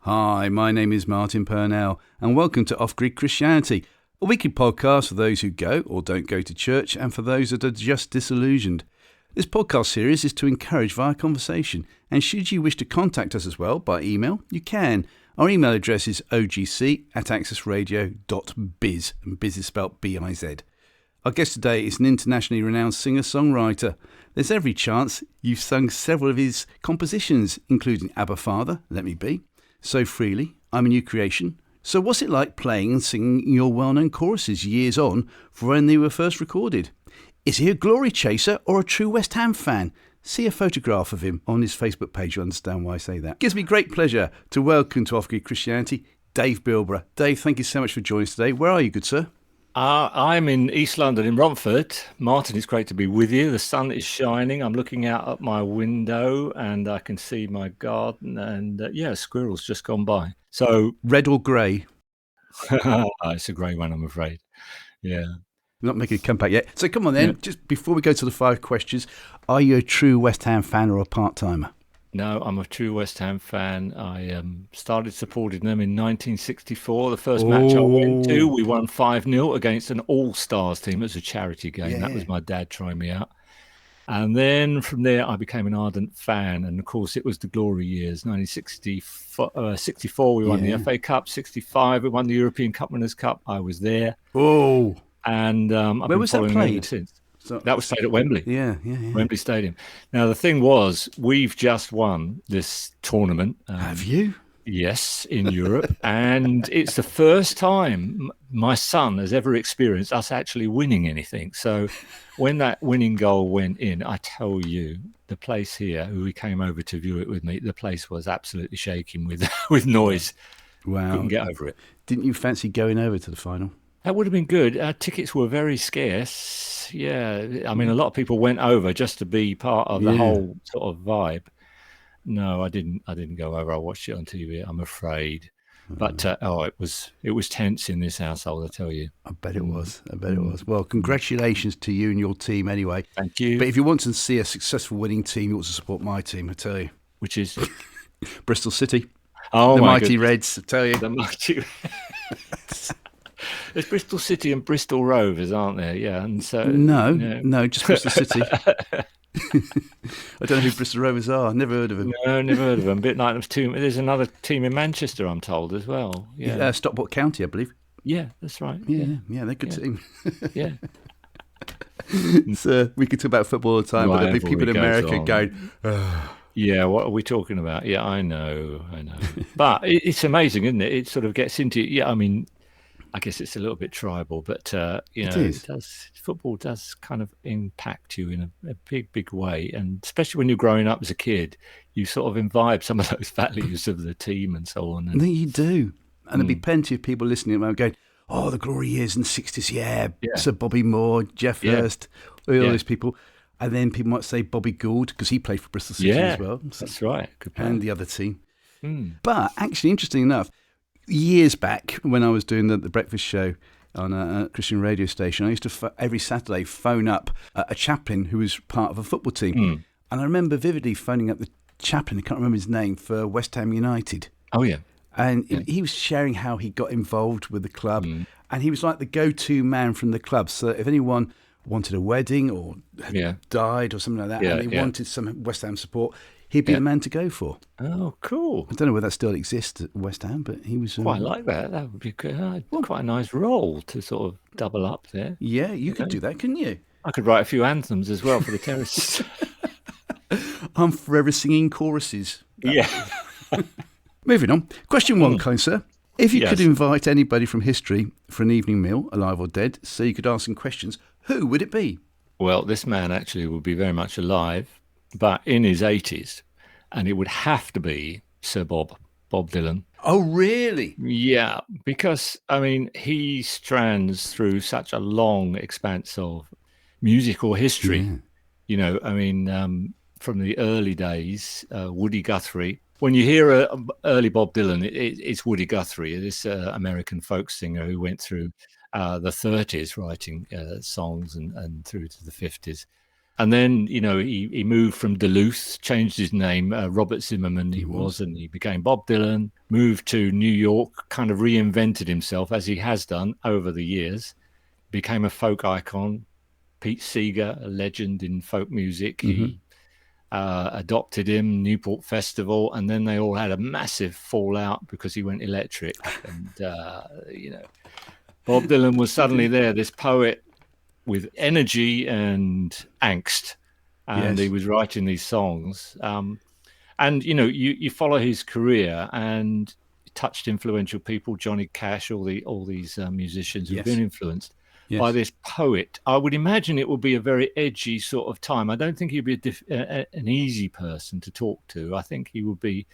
Hi, my name is Martin Purnell, and welcome to Off-Grid Christianity, a weekly podcast for those who go or don't go to church and for those that are just disillusioned. This podcast series is to encourage via conversation, and should you wish to contact us as well by email, you can. Our email address is ogc@accessradio.biz, and biz is spelled B-I-Z. Our guest today is an internationally renowned singer-songwriter. There's every chance you've sung several of his compositions, including Abba Father, Let Me Be, So Freely, I'm a New Creation. So what's it like playing and singing your well-known choruses years on from when they were first recorded? Is he a glory chaser or a true West Ham fan? See a photograph of him on his Facebook page, you understand why I say that. It gives me great pleasure to welcome to Off-Grid Christianity, Dave Bilbrough. Dave, thank you so much for joining us today. Where are you, good sir? I'm in East London, in Romford. Martin, it's great to be with you. The sun is shining. I'm looking out at my window and I can see my garden and, a squirrel's just gone by. So red or grey? It's a grey one, I'm afraid. Yeah. We're not making a comeback yet. So come on then, just before we go to the 5 questions, are you a true West Ham fan or a part-timer? No, I'm a true West Ham fan. I started supporting them in 1964. The first match I went to, we won 5-0 against an all-stars team. It was a charity game. Yeah. That was my dad trying me out. And then from there, I became an ardent fan. And of course, it was the glory years. 1964, we won the FA Cup. 65, we won the European Cup Winners' Cup. I was there. Oh. And I've been following them since. So, that was played at Wembley. Yeah. Wembley Stadium. Now, the thing was, we've just won this tournament. Have you? Yes, in Europe. And it's the first time my son has ever experienced us actually winning anything. So when that winning goal went in, I tell you, the place here, who came over to view it with me, the place was absolutely shaking with noise. Wow. Couldn't get over it. Didn't you fancy going over to the final? That would have been good. Tickets were very scarce. Yeah. I mean, a lot of people went over just to be part of the whole sort of vibe. No, I didn't go over. I watched it on TV, I'm afraid. But it was tense in this household, I tell you. I bet it was. Well, congratulations to you and your team anyway. Thank you. But if you want to see a successful winning team, you ought to support my team, I tell you. Which is? Bristol City. Oh, the mighty Reds, I tell you. The mighty Reds. There's Bristol City and Bristol Rovers, aren't there? Yeah, and so no, just Bristol City. I don't know who Bristol Rovers are. Never heard of them. No, never heard of them. Bit like there's another team in Manchester, I'm told, as well. Yeah, Stockport County, I believe. Yeah, that's right. Yeah, they're a good team. Yeah. So we could talk about football all the time, but there'll be people in America going. Yeah, what are we talking about? Yeah, I know. But it's amazing, isn't it? It sort of gets into. Yeah, I mean. I guess it's a little bit tribal, but football does kind of impact you in a big way, and especially when you're growing up as a kid, you sort of imbibe some of those values of the team and so on. And you do, and there'll be plenty of people listening and going, "Oh, the glory years in the '60s, yeah. Sir Bobby Moore, Jeff Hurst, all those people." And then people might say Bobby Gould because he played for Bristol City as well. That's right, and the other team. But actually, interesting enough. Years back, when I was doing the breakfast show on a Christian radio station, I used to every Saturday phone up a chaplain who was part of a football team. And I remember vividly phoning up the chaplain, I can't remember his name, for West Ham United. Oh, yeah. And he was sharing how he got involved with the club. And he was like the go-to man from the club. So if anyone wanted a wedding or had died or something like that, and they wanted some West Ham support, he'd be the man to go for. Oh, cool. I don't know whether that still exists at West Ham, but he was... quite like that. That would be good. Quite a nice role to sort of double up there. Yeah, you could do that, couldn't you? I could write a few anthems as well for the terraces. I'm forever singing choruses. Yeah. Moving on. Question 1, kind sir. If you could invite anybody from history for an evening meal, alive or dead, so you could ask them questions, who would it be? Well, this man actually would be very much alive, but in his 80s, and it would have to be Sir Bob Dylan. Oh, really? Yeah, because, I mean, he strands through such a long expanse of musical history. Yeah. You know, I mean, from the early days, Woody Guthrie. When you hear early Bob Dylan, it's Woody Guthrie, this American folk singer who went through the 30s writing songs and through to the 50s. And then, he moved from Duluth, changed his name, Robert Zimmerman he was, and he became Bob Dylan, moved to New York, kind of reinvented himself, as he has done over the years, became a folk icon. Pete Seeger, a legend in folk music, he adopted him, Newport Festival, and then they all had a massive fallout because he went electric. And, Bob Dylan was suddenly there, this poet with energy and angst, and he was writing these songs. And you follow his career, and he touched influential people, Johnny Cash, all these musicians who've been influenced by this poet. I would imagine it would be a very edgy sort of time. I don't think he'd be an easy person to talk to. I think he would be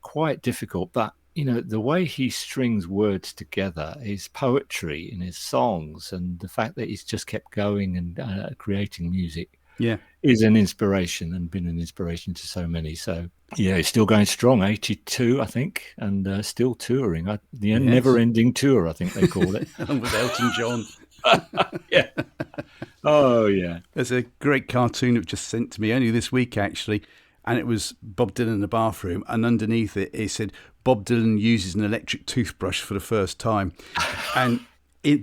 quite difficult, but the way he strings words together, his poetry in his songs, and the fact that he's just kept going and creating music is an inspiration, and been an inspiration to so many. So, he's still going strong, 82, I think, and still touring. The never-ending tour, I think they call it. With Elton John. Yeah. Oh, yeah. There's a great cartoon that was just sent to me only this week, actually, and it was Bob Dylan in the bathroom, and underneath it said, Bob Dylan uses an electric toothbrush for the first time. And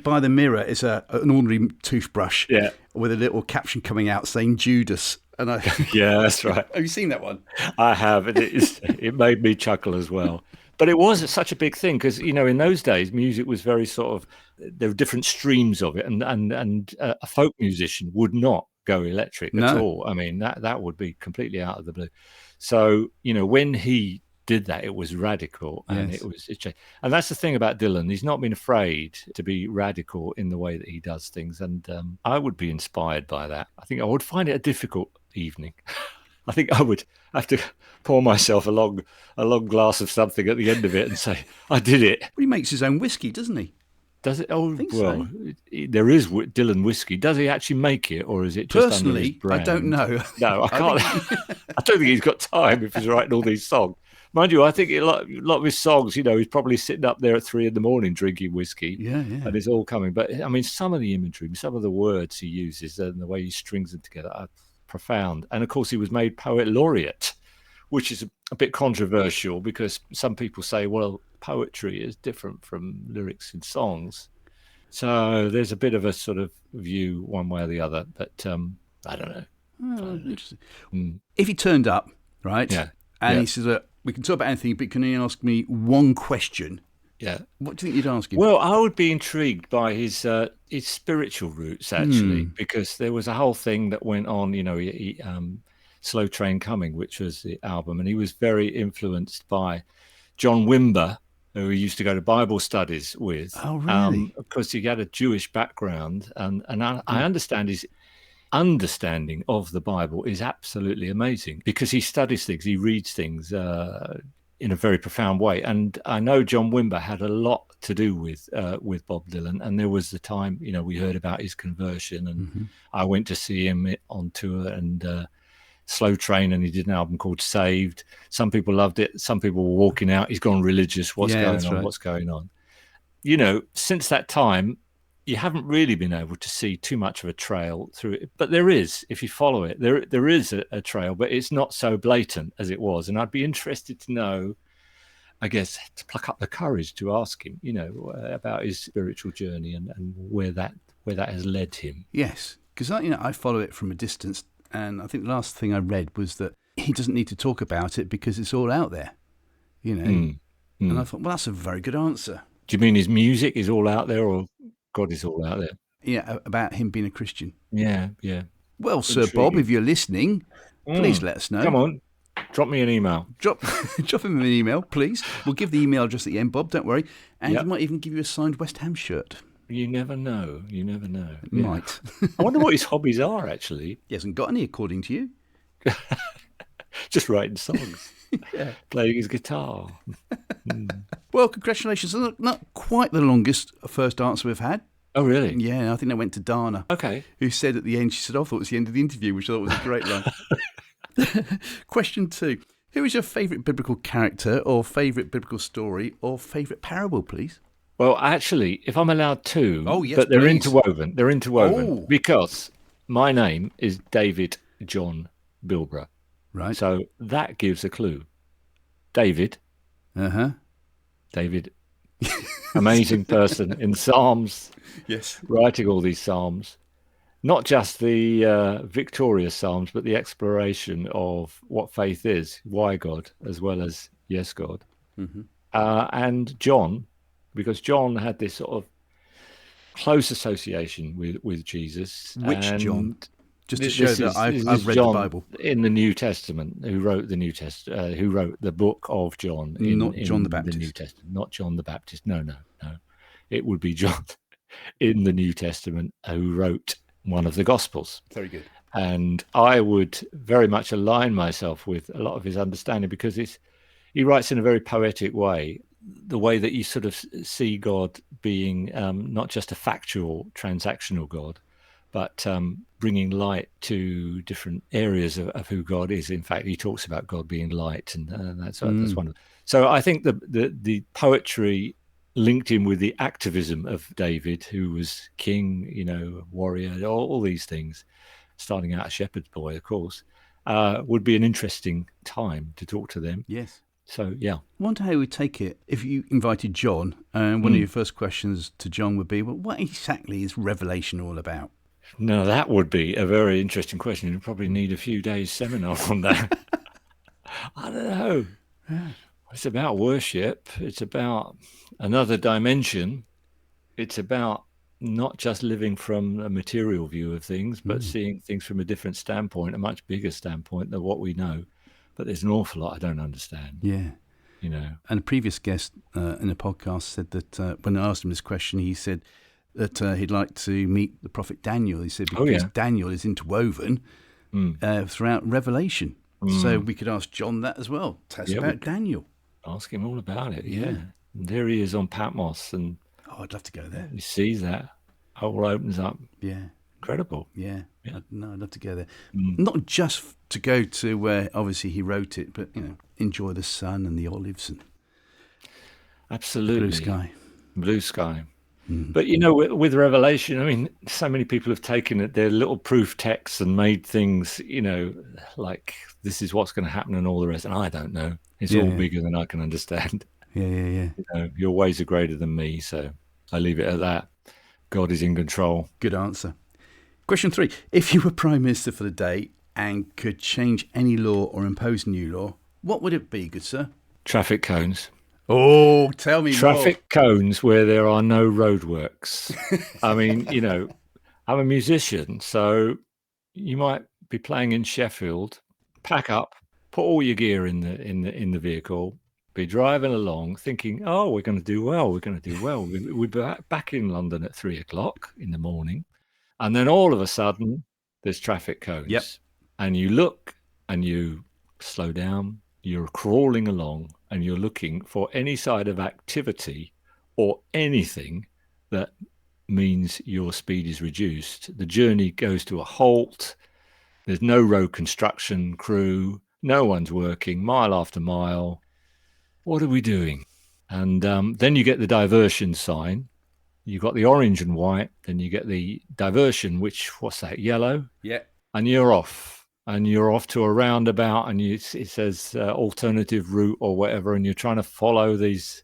by the mirror is an ordinary toothbrush with a little caption coming out saying Judas. And yeah, that's right. Have you seen that one? I have. It made me chuckle as well. But it was such a big thing because, in those days, music was very sort of, there were different streams of it. And a folk musician would not go electric at all. I mean, that would be completely out of the blue. So, when he did that, it was radical, and and that's the thing about Dylan. He's not been afraid to be radical in the way that he does things, and I would be inspired by that. I think I would find it a difficult evening. I think I would have to pour myself a long glass of something at the end of it and say, I did it. Well, he makes his own whiskey, doesn't he? Does it? Oh, well, there is Dylan whiskey. Does he actually make it, or is it just personally? Under his brand? I don't know. No, I can't. I don't think he's got time if he's writing all these songs. Mind you, I think a lot of his songs, he's probably sitting up there at 3 a.m. drinking whiskey. Yeah. And it's all coming. But I mean, some of the imagery, some of the words he uses, and the way he strings them together are profound. And of course, he was made poet laureate, which is a bit controversial because some people say, well, poetry is different from lyrics in songs. So there's a bit of a sort of view one way or the other. But I don't know. Oh, interesting. If he turned up, right? Yeah. And he says, we can talk about anything, but can you ask me one question? Yeah. What do you think you'd ask him? Well, I would be intrigued by his spiritual roots, actually, because there was a whole thing that went on, Slow Train Coming, which was the album, and he was very influenced by John Wimber, who he used to go to Bible studies with. Oh, really? Because he had a Jewish background, and I understand his understanding of the Bible is absolutely amazing because he studies things, he reads things in a very profound way. And I know John Wimber had a lot to do with Bob Dylan. And there was the time, we heard about his conversion, and I went to see him on tour and Slow Train, and he did an album called Saved. Some people loved it. Some people were walking out. He's gone religious. What's going on? Right. What's going on? Since that time, you haven't really been able to see too much of a trail through it. But there is, if you follow it, there is a trail, but it's not so blatant as it was. And I'd be interested to know, I guess, to pluck up the courage to ask him, about his spiritual journey and where that has led him. Yes, because I follow it from a distance. And I think the last thing I read was that he doesn't need to talk about it because it's all out there, And I thought, well, that's a very good answer. Do you mean his music is all out there, or God is all out there? Yeah, about him being a Christian. Yeah. Well, Sir Bob, if you're listening, please let us know. Come on, drop me an email. Drop him an email, please. We'll give the email address at the end, Bob, don't worry. And he might even give you a signed West Ham shirt. You never know. Might. I wonder what his hobbies are, actually. He hasn't got any, according to you. Just writing songs. Playing his guitar. Well, congratulations. Not quite the longest first answer we've had. Oh, really? Yeah, I think that went to Dana. Okay. Who said at the end, she said, I thought it was the end of the interview, which I thought was a great line. Question 2. Who is your favourite biblical character or favourite biblical story or favourite parable, please? Well, actually, if I'm allowed to, oh, yes, but they're please. interwoven. They're interwoven because my name is David John Bilbrough. Right. So that gives a clue. David. David, amazing person in Psalms. Yes. Writing all these Psalms. Not just the victorious Psalms, but the exploration of what faith is, why God, as well as yes, God. Mm-hmm. And John, because John had this sort of close association with Jesus. Which John? Just to show this that is I've read John the Bible. in the New Testament, who wrote the New Testament, who wrote the book of John Not John the Baptist. New Testament. Not John the Baptist. No. It would be John in the New Testament who wrote one of the Gospels. Very good. And I would very much align myself with a lot of his understanding, because he writes in a very poetic way, the way that you sort of see God being not just a factual, transactional God, but bringing light to different areas of who God is. In fact, he talks about God being light, and that's one. So I think the poetry linked in with the activism of David, who was king, warrior, all these things, starting out a shepherd's boy, of course, would be an interesting time to talk to them. Yes. So, yeah. I wonder how we would take it if you invited John, and one of your first questions to John would be, well, what exactly is Revelation all about? No, that would be a very interesting question. You'd probably need a few days seminar on that. I don't know. Yeah. It's about worship. It's about another dimension. It's about not just living from a material view of things, but seeing things from a different standpoint, a much bigger standpoint than what we know. But there's an awful lot I don't understand. Yeah. And a previous guest in a podcast said that when I asked him this question, he said that he'd like to meet the prophet Daniel. He said because Daniel is interwoven throughout Revelation. So we could ask John that as well. Tell us about Daniel. Ask him all about it, yeah. And there he is on Patmos, and I'd love to go there. He sees that. All opens up. Yeah. Incredible. Yeah. I'd love to go there. Not just to go to where obviously he wrote it, but enjoy the sun and the olives and absolutely blue sky. But with Revelation, I mean, so many people have taken it, their little proof texts, and made things like this is what's going to happen and all the rest, and I don't know. It's all bigger than I can understand. Yeah. Your ways are greater than me, so I leave it at that. God is in control. Good answer. Question 3. If you were Prime Minister for the day and could change any law or impose a new law, what would it be, good sir? Traffic cones. Oh, tell me Traffic cones where there are no roadworks. I mean, I'm a musician, so you might be playing in Sheffield, pack up, put all your gear in the vehicle, be driving along thinking, oh, we're going to do well. We'll be back in London at 3:00 in the morning. And then all of a sudden, there's traffic cones. Yep. And you look and you slow down, you're crawling along, and you're looking for any side of activity or anything that means your speed is reduced. The journey goes to a halt. There's no road construction crew. No one's working mile after mile. What are we doing? And then you get the diversion sign. You've got the orange and white. Then you get the diversion, what's that, yellow? Yeah. And you're off. And you're off to a roundabout, and it says alternative route or whatever, and you're trying to follow these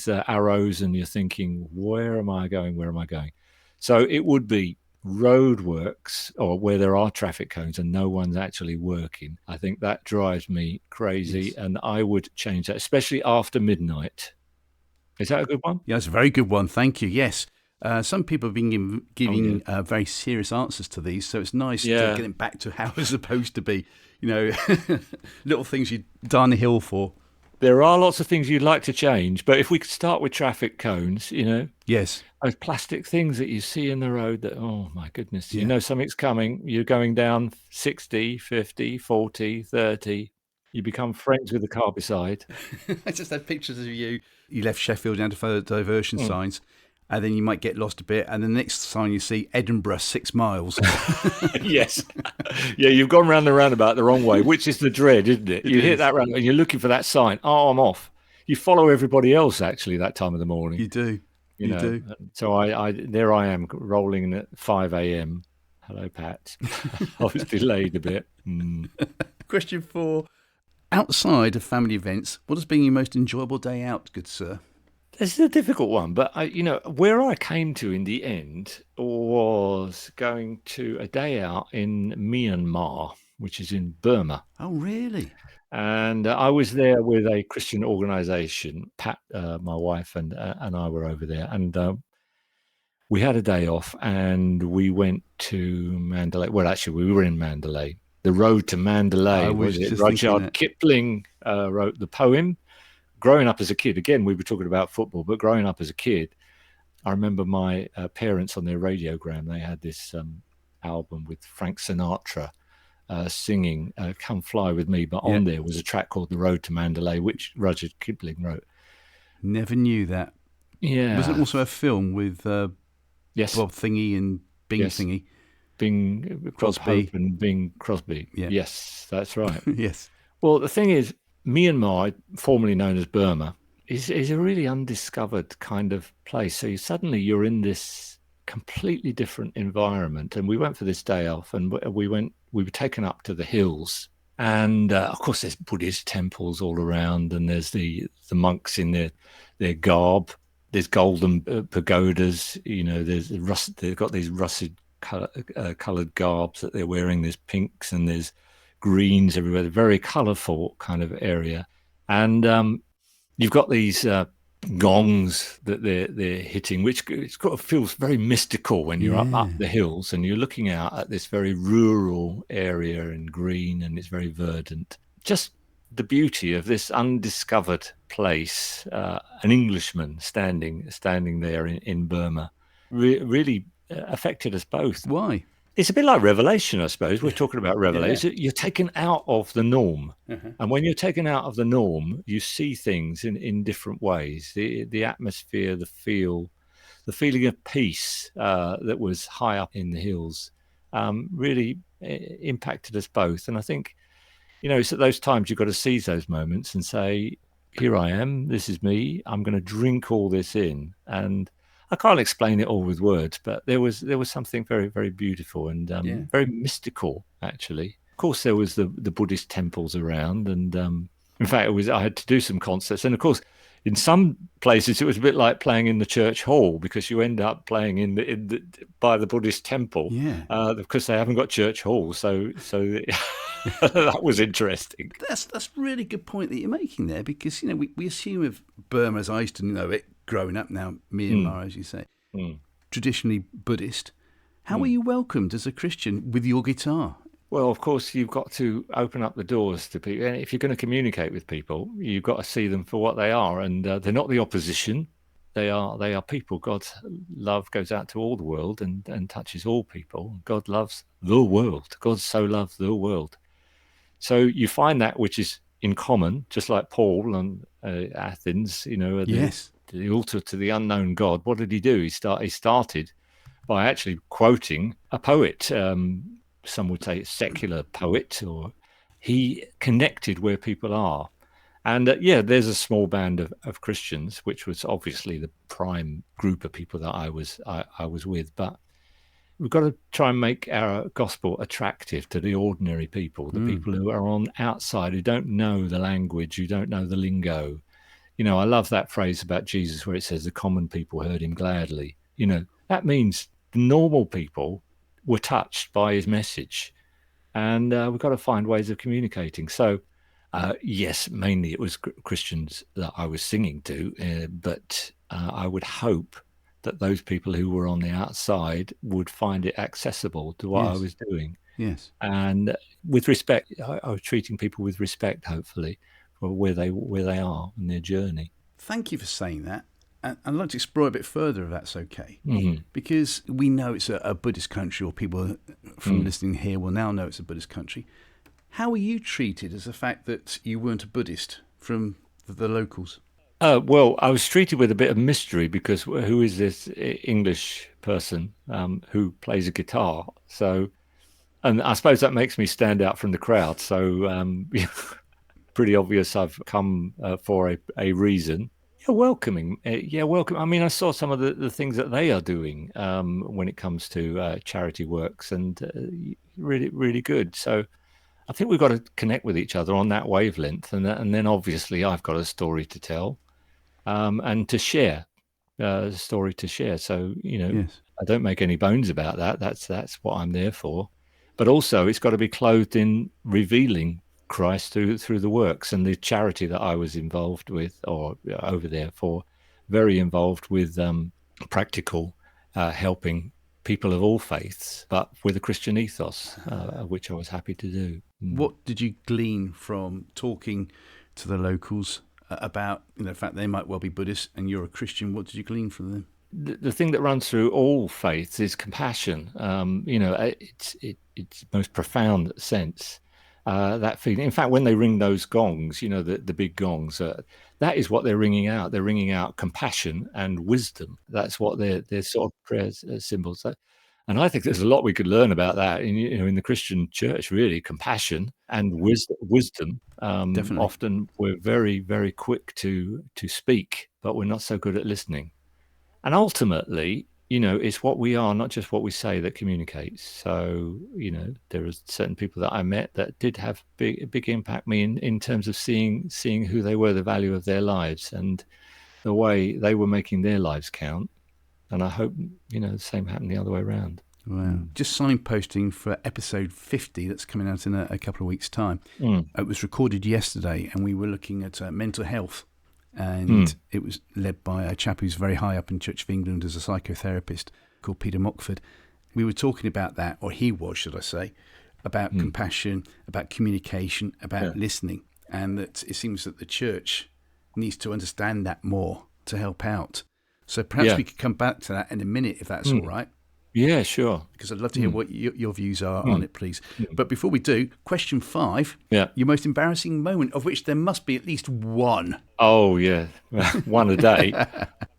arrows, and you're thinking, where am I going? So it would be roadworks, or where there are traffic cones and no one's actually working. I think that drives me crazy, and I would change that, especially after midnight. Is that a good one? Yeah, it's a very good one. Thank you. Yes. Some people have been giving very serious answers to these, so it's nice to get it back to how it's supposed to be. Little things you die on the hill for. There are lots of things you'd like to change, but if we could start with traffic cones, Yes. Those plastic things that you see in the road that, oh my goodness, something's coming. You're going down 60, 50, 40, 30. You become friends with the car beside. I just had pictures of you. You left Sheffield down to follow the diversion signs. And then you might get lost a bit. And the next sign you see, Edinburgh, 6 miles. Yes. Yeah, you've gone round the roundabout the wrong way, which is the dread, isn't it? You hit that roundabout and you're looking for that sign. Oh, I'm off. You follow everybody else, actually, that time of the morning. You do. You do. So there I am, rolling in at 5 a.m. Hello, Pat. I was delayed a bit. Question 4. Outside of family events, what has been your most enjoyable day out, good sir? This is a difficult one, but where I came to in the end was going to a day out in Myanmar, which is in Burma. Oh, really? And I was there with a Christian organization. Pat, my wife, and I were over there, and we had a day off, and we went to Mandalay. Well, actually, we were in Mandalay. The Road to Mandalay, I was it? just thinking Rudyard that. Kipling wrote the poem. Growing up as a kid, again, we were talking about football, but growing up as a kid, I remember my parents on their radiogram, they had this album with Frank Sinatra singing Come Fly With Me, but on there was a track called The Road to Mandalay, which Rudyard Kipling wrote. Never knew that. Yeah. Was it also a film with yes. Bob Thingy and Bing Thingy? Bing Crosby and Bing Crosby. Yeah. Yes, that's right. Yes. Well, the thing is, Myanmar, formerly known as Burma, is a really undiscovered kind of place. So you're in this completely different environment. And we went for this day off, and we were taken up to the hills. And of course, there's Buddhist temples all around, and there's the monks in their garb. There's golden pagodas. They've got these russet coloured garbs that they're wearing. There's pinks and there's greens everywhere. Very colourful kind of area, and you've got these gongs that they're hitting, which feels very mystical when you're up the hills and you're looking out at this very rural area and green, and it's very verdant. Just the beauty of this undiscovered place. An Englishman standing there in Burma really affected us both. Why? It's a bit like Revelation, I suppose. We're talking about Revelation. You're taken out of the norm. And when you're taken out of the norm, you see things in different ways. The atmosphere, the feeling of peace that was high up in the hills really impacted us both. And I think, it's at those times you've got to seize those moments and say, here I am, this is me, I'm going to drink all this in. And I can't explain it all with words, but there was something very, very beautiful and very mystical, actually. Of course, there was the Buddhist temples around, and in fact, I had to do some concerts. And of course, in some places, it was a bit like playing in the church hall, because you end up playing by the Buddhist temple, because they haven't got church halls. So that was interesting. That's a really good point that you're making there, because we assume of Burma, as I used to know it growing up, now Myanmar, as you say, traditionally Buddhist. How were you welcomed as a Christian with your guitar? Well, of course, you've got to open up the doors to people. And if you're going to communicate with people, you've got to see them for what they are. And they're not the opposition. They are people. God's love goes out to all the world and touches all people. God loves the world. God so loved the world. So you find that which is in common, just like Paul and Athens, the altar to the unknown God. What did he do? He started by actually quoting a poet. Some would say a secular poet, or he connected where people are. And there's a small band of Christians, which was obviously the prime group of people that I was with. But we've got to try and make our gospel attractive to the ordinary people, the people who are on outside, who don't know the language, who don't know the lingo. I love that phrase about Jesus where it says the common people heard him gladly. That means the normal people were touched by his message, and we've got to find ways of communicating. So, yes, mainly it was Christians that I was singing to, but I would hope that those people who were on the outside would find it accessible to what I was doing. Yes. And with respect, I was treating people with respect, hopefully, for where they are in their journey. Thank you for saying that. And I'd like to explore a bit further, if that's okay. Because we know it's a Buddhist country, or people from listening here will now know it's a Buddhist country. How were you treated as the fact that you weren't a Buddhist from the locals? Well, I was treated with a bit of mystery, because who is this English person who plays a guitar? So, and I suppose that makes me stand out from the crowd. So, pretty obvious I've come for a reason. welcoming. Welcome. I mean, I saw some of the things that they are doing when it comes to charity works, and really, really good. So I think we've got to connect with each other on that wavelength, and then obviously I've got a story to tell, and to share, a story to share. So Yes. I don't make any bones about that. That's what I'm there for. But also, it's got to be clothed in revealing Christ through the works, and the charity that I was involved with, or over there for, very involved with practical helping people of all faiths, but with a Christian ethos, which I was happy to do. What did you glean from talking to the locals about the fact they might well be Buddhist and you're a Christian? What did you glean from them? The thing that runs through all faiths is compassion. It's most profound sense. That feeling. In fact, when they ring those gongs, the big gongs, that is what they're ringing out. They're ringing out compassion and wisdom. That's what their sort of prayers symbols. And I think there's a lot we could learn about that in the Christian church. Really, compassion and wisdom. Definitely. Often we're very, very quick to speak, but we're not so good at listening. And ultimately, it's what we are, not just what we say, that communicates. So, there are certain people that I met that did have a big impact me in terms of seeing who they were, the value of their lives, and the way they were making their lives count. And I hope, the same happened the other way around. Wow. Just signposting for episode 50 that's coming out in a couple of weeks' time. It was recorded yesterday, and we were looking at mental health. And it was led by a chap who's very high up in Church of England as a psychotherapist called Peter Mockford. We were talking about that, or he was, should I say, about compassion, about communication, about listening, and that it seems that the church needs to understand that more to help out. So perhaps we could come back to that in a minute, if that's all right. Yeah, sure. Because I'd love to hear what your views are on it, please. But before we do, question 5, your most embarrassing moment, of which there must be at least one. Oh, yeah. One a day.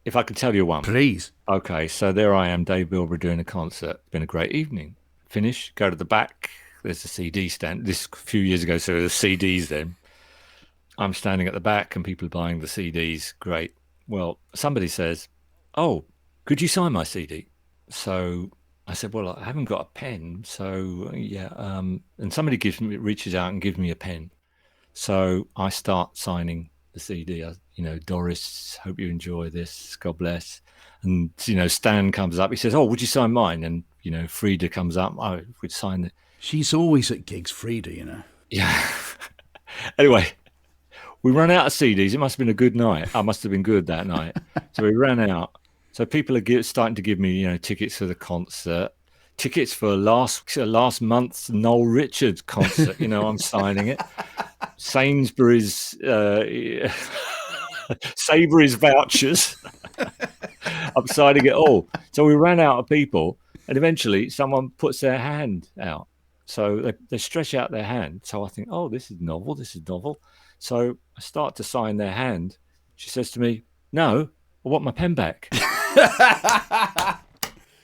If I could tell you one. Please. Okay, so there I am, Dave Bilbrough, doing a concert. It's been a great evening. Finish, go to the back. There's a CD stand. This a few years ago, so there's CDs then. I'm standing at the back and people are buying the CDs. Great. Well, somebody says, "Oh, could you sign my CD?" So I said, "Well, I haven't got a pen." So and somebody reaches out and gives me a pen. So I start signing the CD. Doris, hope you enjoy this. God bless. And Stan comes up. He says, "Oh, would you sign mine?" And Frida comes up. I would sign it. She's always at gigs, Frida. Yeah. Anyway, we ran out of CDs. It must have been a good night. I must have been good that night. So we ran out. So people are starting to give me, tickets for the concert, tickets for last month's Noel Richards concert. I'm signing it. Sainsbury's vouchers. I'm signing it all. So we ran out of people, and eventually someone puts their hand out. So they stretch out their hand. So I think, oh, this is novel. This is novel. So I start to sign their hand. She says to me, "No, I want my pen back."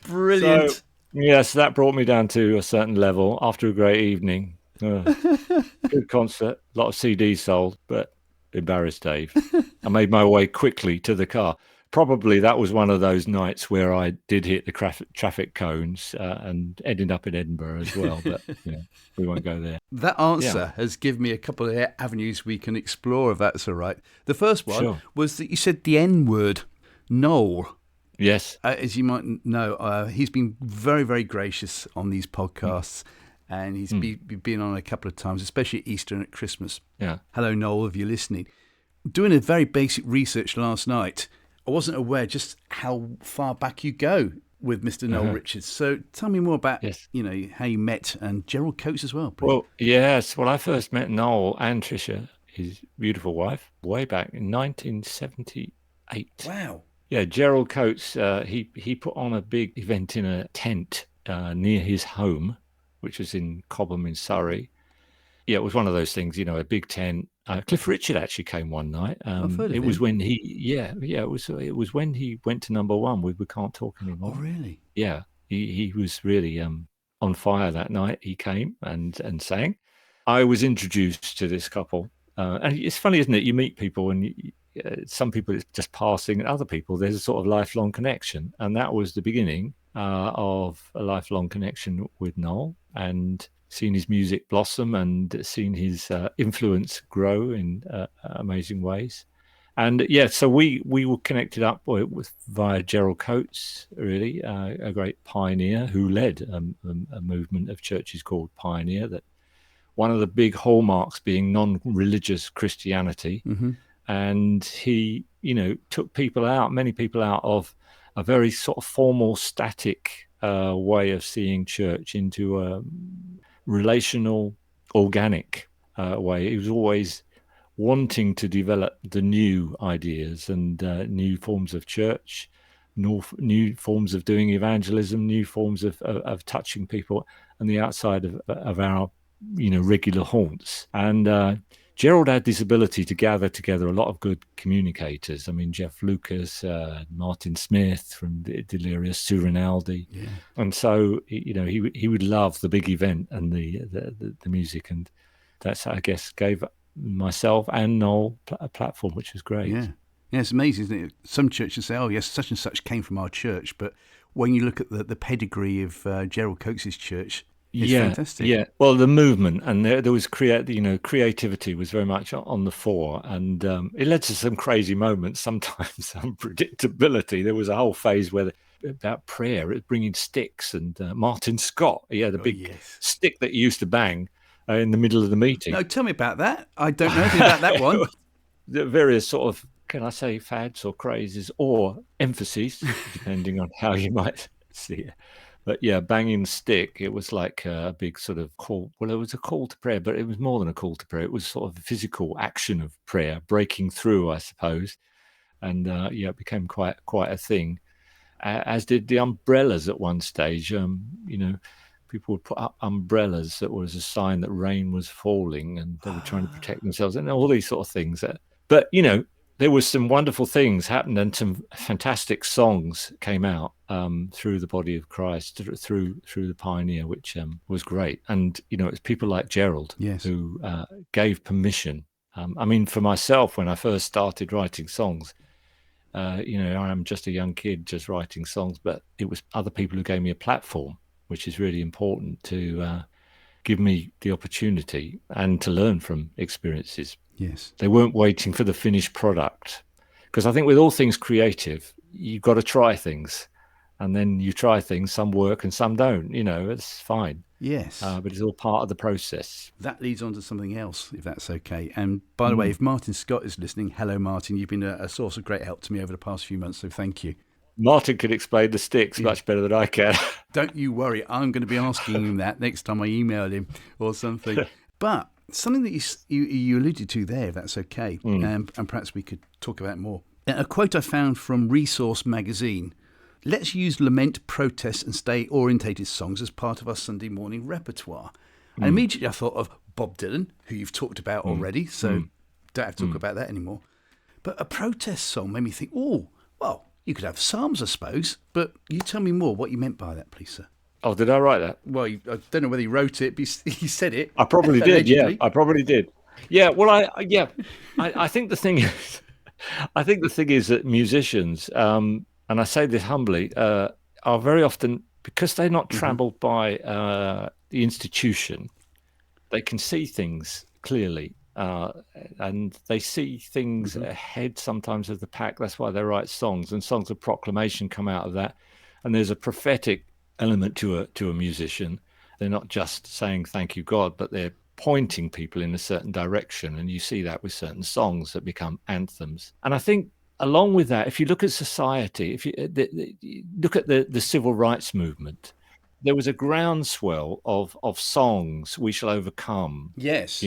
Brilliant. So that brought me down to a certain level after a great evening. Good concert, a lot of CDs sold, but embarrassed Dave. I made my way quickly to the car. Probably that was one of those nights where I did hit the traffic cones and ended up in Edinburgh as well, but we won't go there. That answer has given me a couple of avenues we can explore, if that's all right. The first one was that you said the N word, Noel. Yes. As you might know, he's been very, very gracious on these podcasts, and he's been on a couple of times, especially at Easter and at Christmas. Yeah. Hello, Noel, if you're listening. Doing a very basic research last night, I wasn't aware just how far back you go with Mr. Noel Richards. So tell me more about, how you met, and Gerald Coates as well, please. Well, yes. Well, I first met Noel and Tricia, his beautiful wife, way back in 1978. Wow. Yeah, Gerald Coates, he put on a big event in a tent near his home, which was in Cobham in Surrey. Yeah, it was one of those things, a big tent. Cliff Richard actually came one night. It was when it was when he went to number 1 with "We Can't Talk Anymore." Oh, really? Yeah, he was really on fire that night. He came and sang. I was introduced to this couple, and it's funny, isn't it? You meet people and some people it's just passing, and other people there's a sort of lifelong connection. And that was the beginning of a lifelong connection with Noel, and seen his music blossom and seen his influence grow in amazing ways. And yeah, so we were connected up via Gerald Coates, really, a great pioneer who led a movement of churches called Pioneer, that one of the big hallmarks being non-religious Christianity. Mm-hmm. And he, took many people out of a very sort of formal, static way of seeing church into a relational, organic way. He was always wanting to develop the new ideas and new forms of church, new forms of doing evangelism, new forms of touching people on the outside of our regular haunts. And Gerald had this ability to gather together a lot of good communicators. I mean, Jeff Lucas, Martin Smith from Delirious, Sue Rinaldi. Yeah. And so, he would love the big event and the music. And that's, I guess, gave myself and Noel a platform, which was great. Yeah. Yeah, it's amazing, isn't it? Some churches say, oh, yes, such and such came from our church. But when you look at the pedigree of Gerald Coates' church, it's fantastic. Yeah. Well, the movement and there was creativity was very much on the fore, and it led to some crazy moments. Sometimes unpredictability. There was a whole phase about prayer, bringing sticks, and Martin Scott, he had a big stick that he used to bang in the middle of the meeting. No, tell me about that. I don't know anything about that one. The various sort of, can I say, fads or crazes or emphases, depending on how you might see it. But yeah, banging the stick, it was like a big sort of call. Well, it was a call to prayer, but it was more than a call to prayer. It was sort of a physical action of prayer, breaking through, I suppose. And it became quite a thing, as did the umbrellas at one stage. People would put up umbrellas that was a sign that rain was falling, and they were trying to protect themselves, and all these sort of things. But there was some wonderful things happened, and some fantastic songs came out through the body of Christ, through the Pioneer, which was great. And it's people like Gerald who gave permission. I mean, for myself, when I first started writing songs, I'm just a young kid just writing songs, but it was other people who gave me a platform, which is really important, to give me the opportunity and to learn from experiences. Yes. They weren't waiting for the finished product. Because I think with all things creative, you've got to try things. And then you try things, some work and some don't. It's fine. Yes. But it's all part of the process. That leads on to something else, if that's okay. And by the way, if Martin Scott is listening, hello, Martin. You've been a source of great help to me over the past few months, so thank you. Martin could explain the sticks much better than I can. Don't you worry. I'm going to be asking him that next time I email him or something. But something that you alluded to there, if that's okay, and perhaps we could talk about more. A quote I found from Resource magazine: let's use lament, protest and stay-orientated songs as part of our Sunday morning repertoire. And immediately I thought of Bob Dylan, who you've talked about already, so don't have to talk about that anymore. But a protest song made me think, oh, well, you could have psalms, I suppose, but you tell me more what you meant by that, please, sir. Oh, did I write that? Well, I don't know whether he wrote it, but he said it. I probably did, yeah. I probably did. Yeah, well, I think the thing is, that musicians, and I say this humbly, are very often, because they're not trammeled by the institution, they can see things clearly. And they see things ahead sometimes of the pack. That's why they write songs, and songs of proclamation come out of that. And there's a prophetic element to a musician. They're not just saying thank you God, but they're pointing people in a certain direction. And you see that with certain songs that become anthems. And I think along with that, if you look at society, if you look at the civil rights movement, there was a groundswell of songs, "We Shall Overcome." Yes,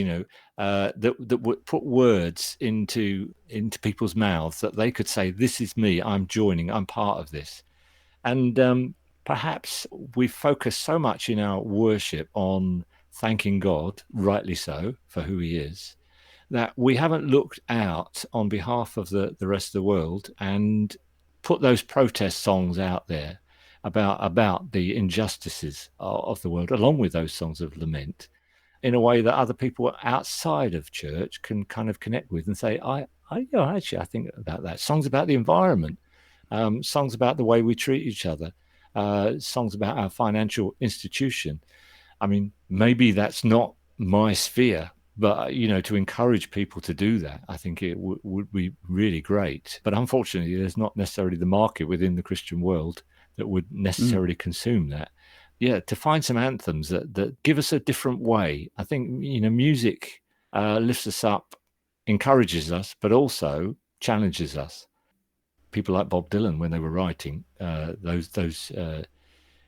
that would put words into people's mouths that they could say, "This is me. I'm joining. I'm part of this." And perhaps we focus so much in our worship on thanking God, rightly so, for who He is, that we haven't looked out on behalf of the rest of the world and put those protest songs out there about the injustices of the world, along with those songs of lament, in a way that other people outside of church can kind of connect with and say, Actually, I think about that. Songs about the environment, songs about the way we treat each other, songs about our financial institution. I mean, maybe that's not my sphere, but to encourage people to do that, I think it would be really great. But unfortunately, there's not necessarily the market within the Christian world that would necessarily consume that. Yeah, to find some anthems that give us a different way. I think music lifts us up, encourages us, but also challenges us. People like Bob Dylan, when they were writing those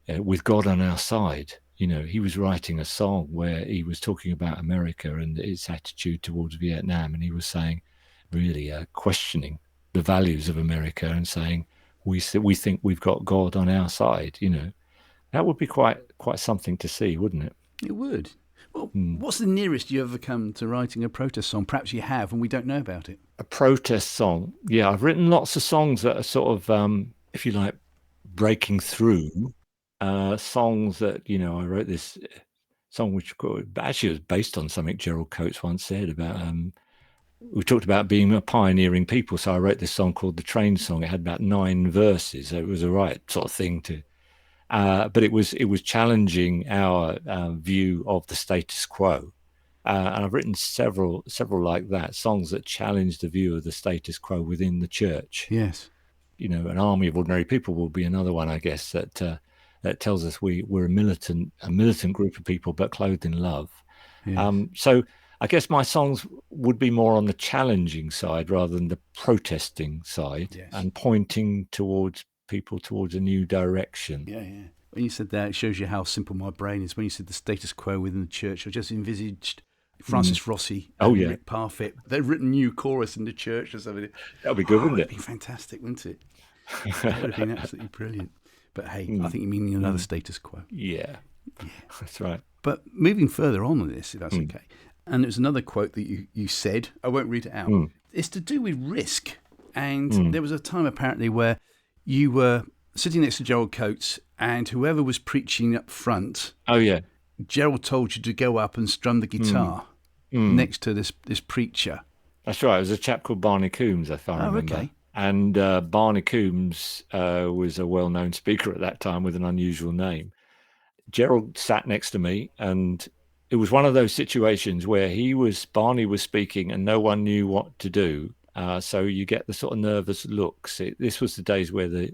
with God on our side, he was writing a song where he was talking about America and its attitude towards Vietnam, and he was saying, really questioning the values of America and saying, we think we've got God on our side. That would be quite something to see, wouldn't it? It would. Well, what's the nearest you ever come to writing a protest song? Perhaps you have, and we don't know about it. A protest song? Yeah, I've written lots of songs that are sort of, if you like, breaking through. Songs that I wrote this song which actually was based on something Gerald Coates once said about. We talked about being a pioneering people, so I wrote this song called "The Train Song." It had about 9 verses, so it was the right sort of thing to. But it was challenging our view of the status quo, and I've written several like that, songs that challenge the view of the status quo within the church. Yes, An army of ordinary people will be another one, I guess, that tells us we're a militant group of people, but clothed in love. yes. So I guess my songs would be more on the challenging side rather than the protesting side, Yes. and pointing towards people towards a new direction. Yeah. When you said that, it shows you how simple my brain is. When you said the status quo within the church, I just envisaged Francis Rossi and Rick Parfitt. They've written new chorus in the church or something. That would be good, wouldn't it? It'd be fantastic, wouldn't it? That would have been absolutely brilliant. But hey, I think you mean another status quo. Yeah, that's right. But moving further on with this, if that's okay. And there's another quote that you said. I won't read it out. It's to do with risk. And there was a time apparently where you were sitting next to Gerald Coates, and whoever was preaching up front. Oh yeah. Gerald told you to go up and strum the guitar next to this preacher. That's right. It was a chap called Barney Coombs, if I remember. Okay. And Barney Coombs was a well-known speaker at that time with an unusual name. Gerald sat next to me, and it was one of those situations where Barney was speaking and no one knew what to do. So you get the sort of nervous looks. This was the days where the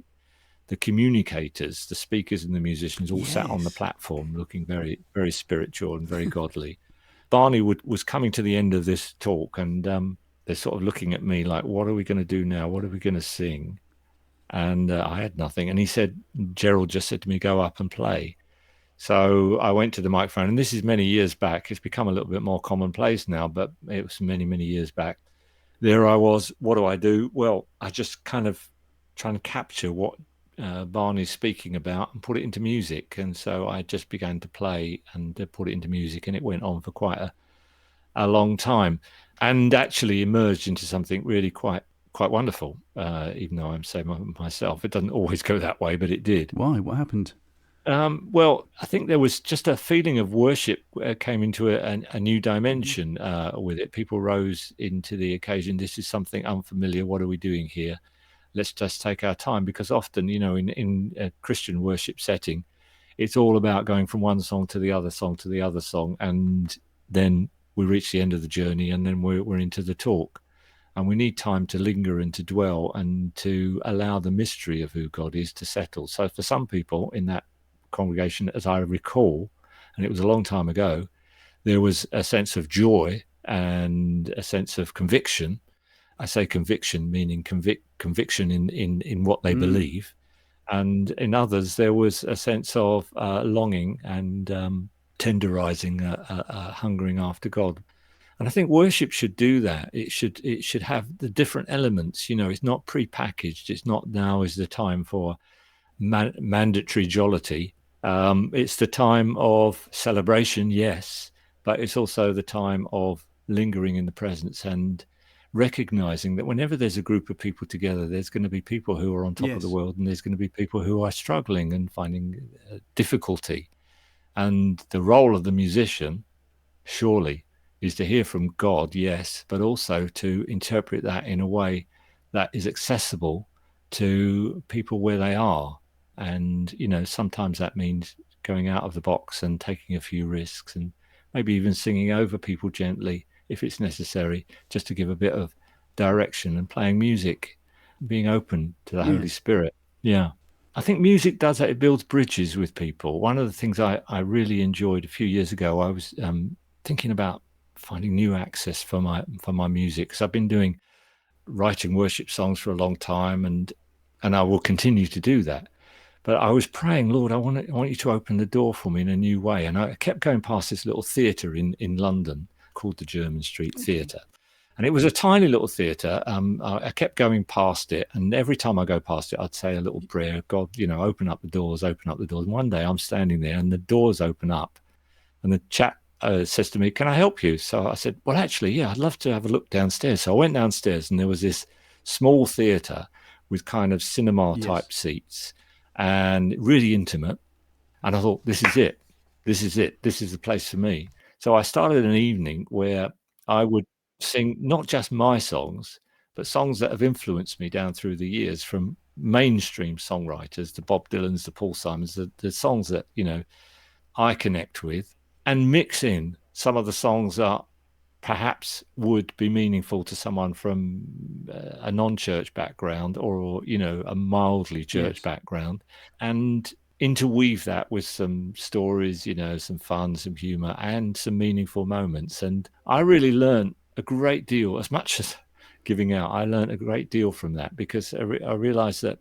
communicators, the speakers and the musicians all sat on the platform looking very, very spiritual and very godly. Barney was coming to the end of this talk, and they're sort of looking at me like, what are we going to do now? What are we going to sing? And I had nothing. And Gerald just said to me, go up and play. So I went to the microphone, and this is many years back. It's become a little bit more commonplace now, but it was many, many years back. There I was. What do I do? Well, I just kind of trying to capture what Barney's speaking about and put it into music. And so I just began to play and put it into music, and it went on for quite a long time, and actually emerged into something really quite wonderful. Even though I'm saying myself, it doesn't always go that way, but it did. Why? What happened? Well, I think there was just a feeling of worship came into a new dimension with it. People rose into the occasion. This is something unfamiliar. What are we doing here? Let's just take our time, because often, in a Christian worship setting, it's all about going from one song to the other song to the other song, and then we reach the end of the journey, and then we're into the talk. And we need time to linger and to dwell and to allow the mystery of who God is to settle. So for some people in that congregation, as I recall, and it was a long time ago, there was a sense of joy and a sense of conviction. I say conviction, meaning conviction in what they believe. And in others, there was a sense of longing and tenderizing, hungering after God. And I think worship should do that. It should have the different elements. It's not prepackaged. It's not now is the time for mandatory jollity. It's the time of celebration, yes, but it's also the time of lingering in the presence and recognizing that whenever there's a group of people together, there's going to be people who are on top of the world, and there's going to be people who are struggling and finding difficulty. And the role of the musician, surely, is to hear from God, yes, but also to interpret that in a way that is accessible to people where they are. And, sometimes that means going out of the box and taking a few risks, and maybe even singing over people gently if it's necessary, just to give a bit of direction, and playing music, being open to the Holy Spirit. Yeah. I think music does that. It builds bridges with people. One of the things I really enjoyed a few years ago, I was thinking about finding new access for my music, because I've been writing worship songs for a long time, and I will continue to do that. But I was praying, Lord, I want you to open the door for me in a new way. And I kept going past this little theatre in London called the Jermyn Street Theatre. And it was a tiny little theatre. I kept going past it, and every time I go past it, I'd say a little prayer, God, open up the doors, open up the doors. And one day I'm standing there, and the doors open up, and the chap says to me, can I help you? So I said, well, actually, yeah, I'd love to have a look downstairs. So I went downstairs, and there was this small theatre with kind of cinema-type seats, and really intimate. And I thought, this is it. This is it. This is the place for me. So I started an evening where I would sing not just my songs, but songs that have influenced me down through the years, from mainstream songwriters to Bob Dylan's, to Paul Simon's, the songs that, I connect with, and mix in some of the songs that perhaps would be meaningful to someone from a non-church background, or, a mildly church background, and interweave that with some stories, some fun, some humor, and some meaningful moments. And I really learned a great deal. As much as giving out, I learned a great deal from that, because I realized that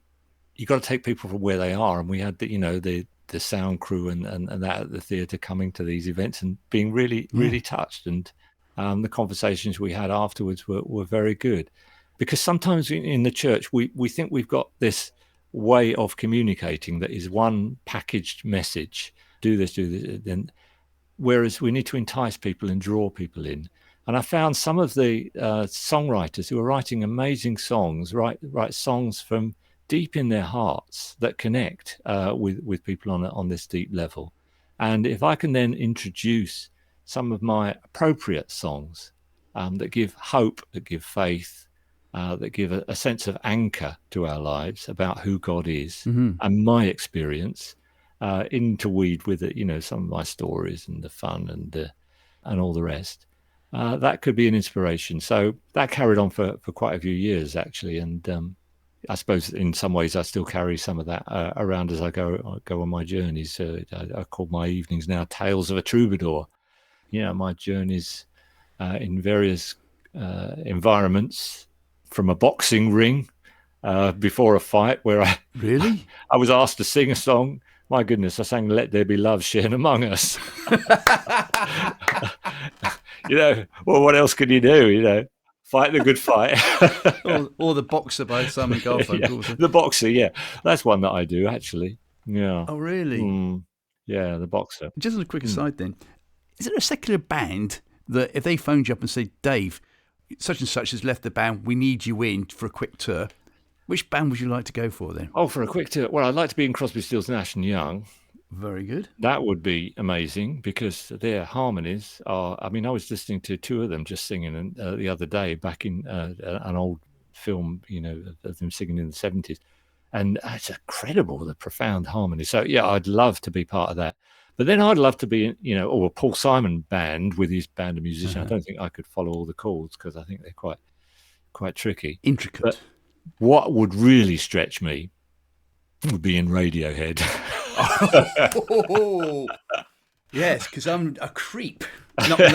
you got to take people from where they are. And we had the sound crew and that at the theatre coming to these events and being really, really touched. And the conversations we had afterwards were very good, because sometimes in the church, we think we've got this way of communicating that is one packaged message, do this, then, whereas we need to entice people and draw people in. And I found some of the songwriters who are writing amazing songs, write songs from deep in their hearts that connect with people on this deep level. And if I can then introduce some of my appropriate songs that give hope, that give faith, that give a sense of anchor to our lives about who God is, and my experience, interweave with it, some of my stories and the fun and all the rest. That could be an inspiration. So that carried on for quite a few years, actually. And I suppose in some ways I still carry some of that around as I go on my journeys. I call my evenings now Tales of a Troubadour. My journeys in various environments, from a boxing ring before a fight where I was asked to sing a song. My goodness, I sang "Let There Be Love Shared Among Us." Well, what else can you do? Fight the good fight. or the Boxer by Simon Garfunkel. The Boxer, yeah. That's one that I do, actually. Yeah. Oh, really? Yeah, the Boxer. Just as a quick aside then, is there a secular band that if they phoned you up and said, Dave, such and such has left the band, we need you in for a quick tour, which band would you like to go for then? Oh, for a quick tour? Well, I'd like to be in Crosby, Stills, Nash and Young. Very good. That would be amazing, because their harmonies are, I was listening to two of them just singing the other day, back in an old film, of them singing in the 70s. And it's incredible, the profound harmony. So, yeah, I'd love to be part of that. But then I'd love to be, or a Paul Simon band with his band of musicians. I don't think I could follow all the chords, because I think they're quite tricky. Intricate. But what would really stretch me would be in Radiohead. Yes, because I'm a creep.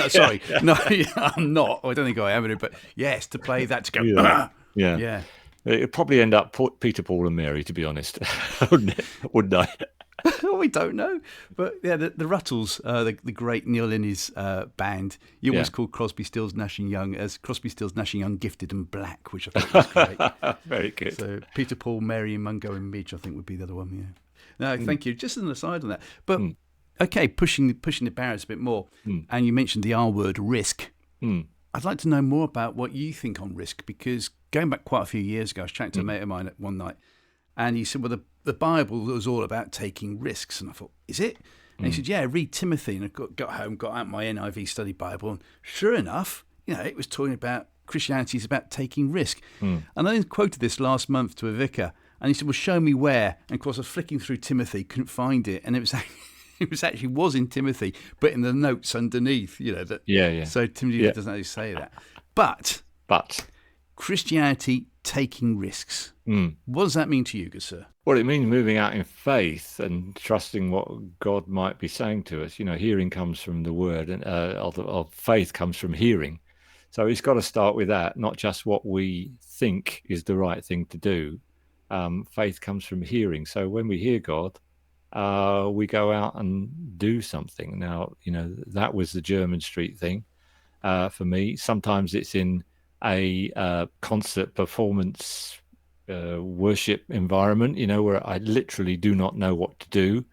Sorry. No, I'm not. I don't think I am, but yes, to play that, to go. Yeah. It'd probably end up Peter, Paul and Mary, to be honest. Wouldn't I? We don't know. But yeah, the Ruttles, the great Neil Linney's band, you almost called Crosby, Stills, Nash and Young as Crosby, Stills, Nash and Young Gifted and Black, which I thought was great. Very good. So Peter, Paul, Mary and Mungo and Midge, I think would be the other one, yeah. No, thank you. Just as an aside on that. But, okay, pushing the barriers a bit more, and you mentioned the R word, risk. I'd like to know more about what you think on risk, because going back quite a few years ago, I was chatting to a mate of mine one night, and he said, well, the Bible was all about taking risks. And I thought, is it? And he said, yeah, read Timothy. And I got home, got out my NIV study Bible, and sure enough, it was talking about Christianity is about taking risk. And I then quoted this last month to a vicar, and he said, well, show me where. And of course, I was flicking through Timothy, couldn't find it, and it was was in Timothy, but in the notes underneath, that. Yeah. So Timothy doesn't actually say that. But Christianity taking risks. What does that mean to you, good sir? Well, it means moving out in faith and trusting what God might be saying to us. Hearing comes from the word, and of faith comes from hearing. So it's got to start with that, not just what we think is the right thing to do. Faith comes from hearing. So when we hear God, we go out and do something. Now, that was the German street thing for me. Sometimes it's in a concert performance worship environment, where I literally do not know what to do.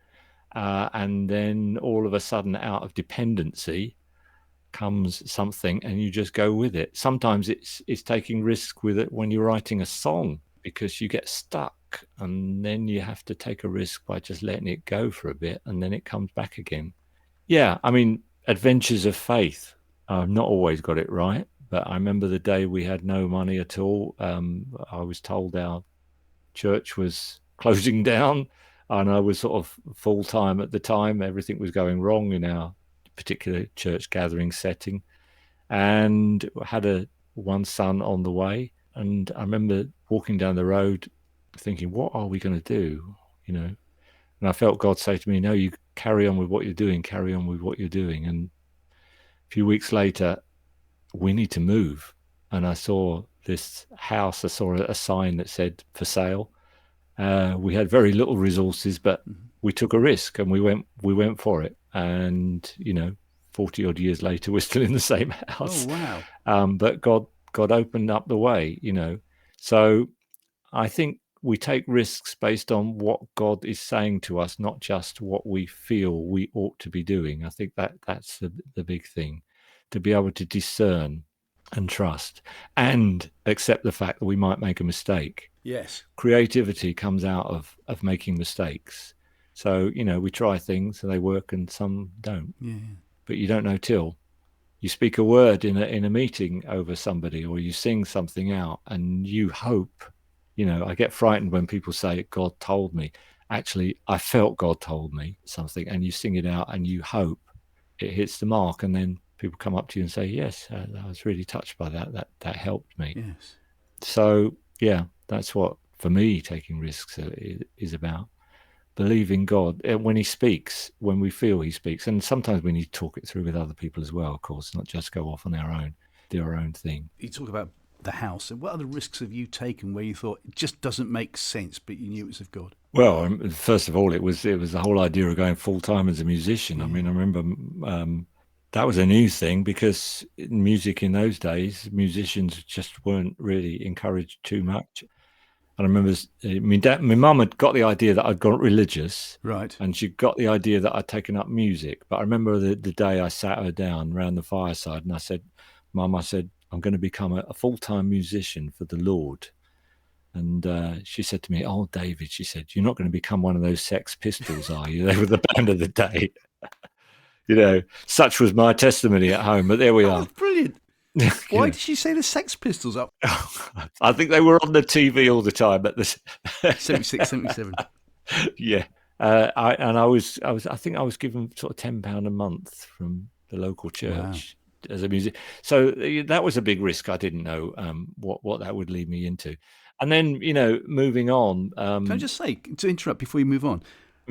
And then all of a sudden, out of dependency, comes something and you just go with it. Sometimes it's taking risk with it when you're writing a song, because you get stuck and then you have to take a risk by just letting it go for a bit, and then it comes back again. Yeah, I mean, adventures of faith. I've not always got it right, but I remember the day we had no money at all. I was told our church was closing down, and I was sort of full-time at the time. Everything was going wrong in our particular church gathering setting, and had one son on the way. And I remember walking down the road thinking, what are we going to do? And I felt God say to me, no, you carry on with what you're doing, carry on with what you're doing. And a few weeks later, we need to move. And I saw this house, I saw a sign that said for sale. We had very little resources, but we took a risk and we went for it. And 40 odd years later, we're still in the same house. Oh wow! But God opened up the way, So I think we take risks based on what God is saying to us, not just what we feel we ought to be doing. I think that's the big thing, to be able to discern and trust and accept the fact that we might make a mistake. Yes. Creativity comes out of making mistakes. So, we try things and they work and some don't. Yeah. But you don't know till you speak a word in a meeting over somebody, or you sing something out and you hope. I get frightened when people say, God told me. Actually, I felt God told me something, and you sing it out and you hope it hits the mark, and then people come up to you and say, yes, I was really touched by that. That helped me. Yes. So, yeah, that's what, for me, taking risks is about. Believing God when he speaks, when we feel he speaks. And sometimes we need to talk it through with other people as well, of course, not just go off on our own, do our own thing. You talk about the house. And what other risks have you taken where you thought it just doesn't make sense, but you knew it was of God? Well, first of all, it was the whole idea of going full-time as a musician. I mean, I remember that was a new thing, because music in those days, musicians just weren't really encouraged too much. And I remember my mum had got the idea that I'd got religious, right, and she got the idea that I'd taken up music. But I remember the day I sat her down around the fireside, and I said, Mum, I'm going to become a full-time musician for the Lord. And she said to me, oh, David, she said, you're not going to become one of those Sex Pistols, are you? They were the band of the day. Such was my testimony at home. But there we are. That's brilliant. Why did she say the Sex Pistols up? I think they were on the TV all the time at the 76, 77. Yeah. I think I was given sort of £10 a month from the local church as a musician. So that was a big risk. I didn't know what that would lead me into. And then, moving on. Can I just say, to interrupt before you move on,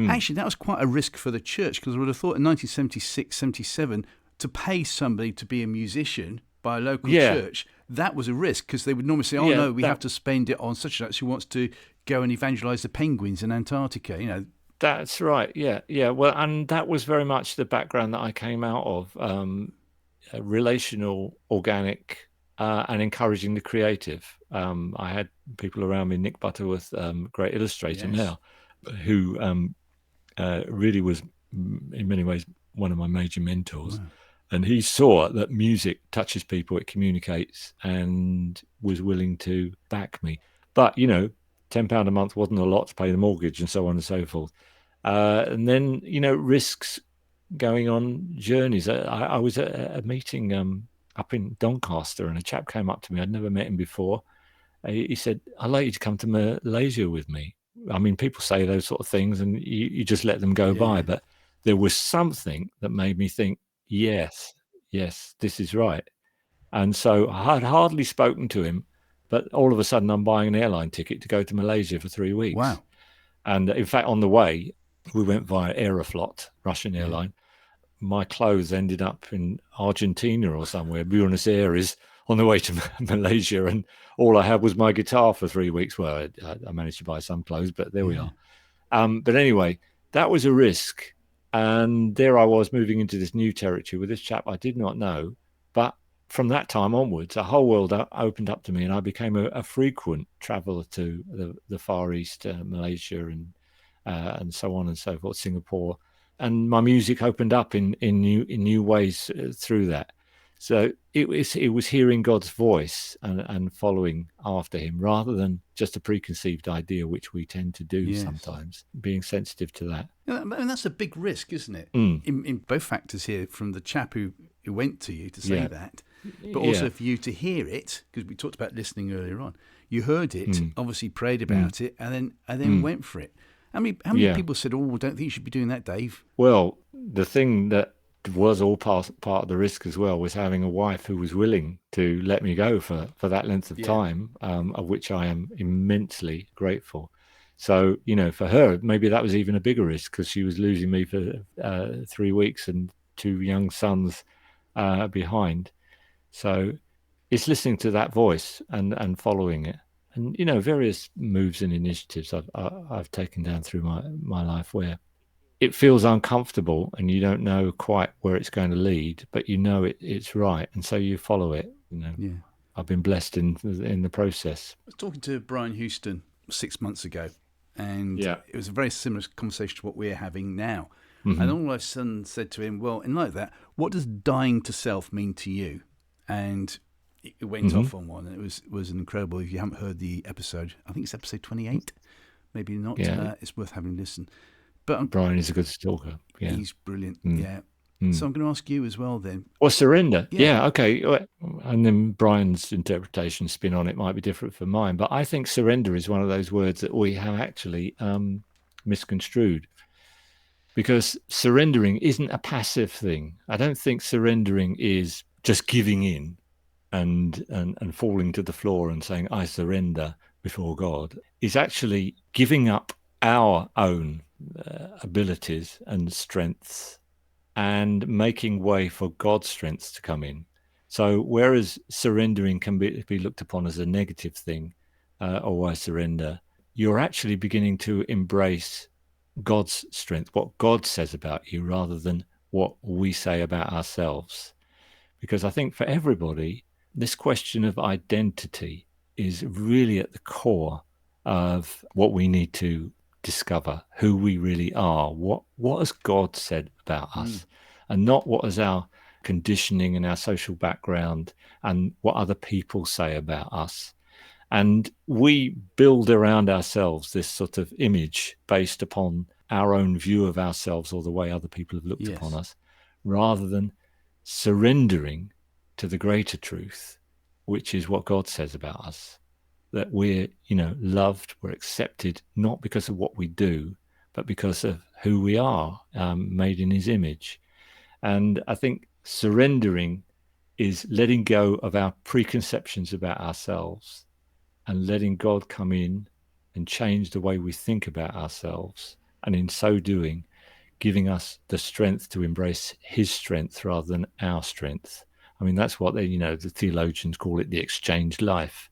actually, that was quite a risk for the church, because I would have thought in 1976, 77, to pay somebody to be a musician by a local church, that was a risk, because they would normally say, we have to spend it on such and such who wants to go and evangelise the penguins in Antarctica, That's right, yeah. Well, and that was very much the background that I came out of, relational, organic, and encouraging the creative. I had people around me, Nick Butterworth, great illustrator now, who really was, in many ways, one of my major mentors. Wow. And he saw that music touches people, it communicates, and was willing to back me. But, £10 a month wasn't a lot to pay the mortgage and so on and so forth. And then, risks going on journeys. I was at a meeting up in Doncaster, and a chap came up to me. I'd never met him before. He said, "I'd like you to come to Malaysia with me." I mean, people say those sort of things, and you just let them go by. But there was something that made me think, yes, this is right. And so I had hardly spoken to him, but all of a sudden I'm buying an airline ticket to go to Malaysia for 3 weeks. Wow. And in fact, on the way, we went via Aeroflot, Russian airline. My clothes ended up in Argentina or somewhere, Buenos Aires, on the way to Malaysia. And all I had was my guitar for 3 weeks. Well, I managed to buy some clothes, but there we are. But anyway, that was a risk. And there I was moving into this new territory with this chap I did not know. But from that time onwards, a whole world opened up to me, and I became a frequent traveler to the Far East, Malaysia, and so on and so forth, Singapore. And my music opened up in new ways through that. So it was hearing God's voice and following after him, rather than just a preconceived idea, which we tend to do sometimes, being sensitive to that. And that's a big risk, isn't it? In both factors here, from the chap who went to you to say that, but also for you to hear it, because we talked about listening earlier on. You heard it, obviously prayed about it, and then went for it. How many people said, "Oh, I don't think you should be doing that, Dave"? Well, the thing that was all part of the risk as well was having a wife who was willing to let me go for that length of time, of which I am immensely grateful. So, for her, maybe that was even a bigger risk, because she was losing me for 3 weeks and 2 young sons behind. So it's listening to that voice and following it. And, various moves and initiatives I've taken down through my life where it feels uncomfortable and you don't know quite where it's going to lead, but it's right. And so you follow it. I've been blessed in the process. I was talking to Brian Houston 6 months ago, and it was a very similar conversation to what we're having now. Mm-hmm. And all of a sudden said to him, well, in like that, what does dying to self mean to you? And it went off on one, and it was incredible. If you haven't heard the episode, I think it's episode 28, maybe not. It's worth having a listen. But Brian is a good talker. Yeah, he's brilliant. So I'm going to ask you as well then. Or surrender. Okay. And then Brian's interpretation spin on it might be different from mine, but I think surrender is one of those words that we have actually misconstrued, because surrendering isn't a passive thing. I don't think surrendering is just giving in and falling to the floor and saying, I surrender before God. It's actually giving up our own abilities and strengths and making way for God's strengths to come in. So whereas surrendering can be looked upon as a negative thing, or why surrender, you're actually beginning to embrace God's strength, what God says about you, rather than what we say about ourselves. Because I think for everybody, this question of identity is really at the core of what we need to discover, who we really are. What has God said about us, and not what is our conditioning and our social background and what other people say about us. And we build around ourselves this sort of image based upon our own view of ourselves or the way other people have looked upon us, rather than surrendering to the greater truth, which is what God says about us. That we're, loved, we're accepted, not because of what we do, but because of who we are, made in his image. And I think surrendering is letting go of our preconceptions about ourselves and letting God come in and change the way we think about ourselves. And in so doing, giving us the strength to embrace his strength rather than our strength. I mean, that's what the theologians call it, the exchanged life.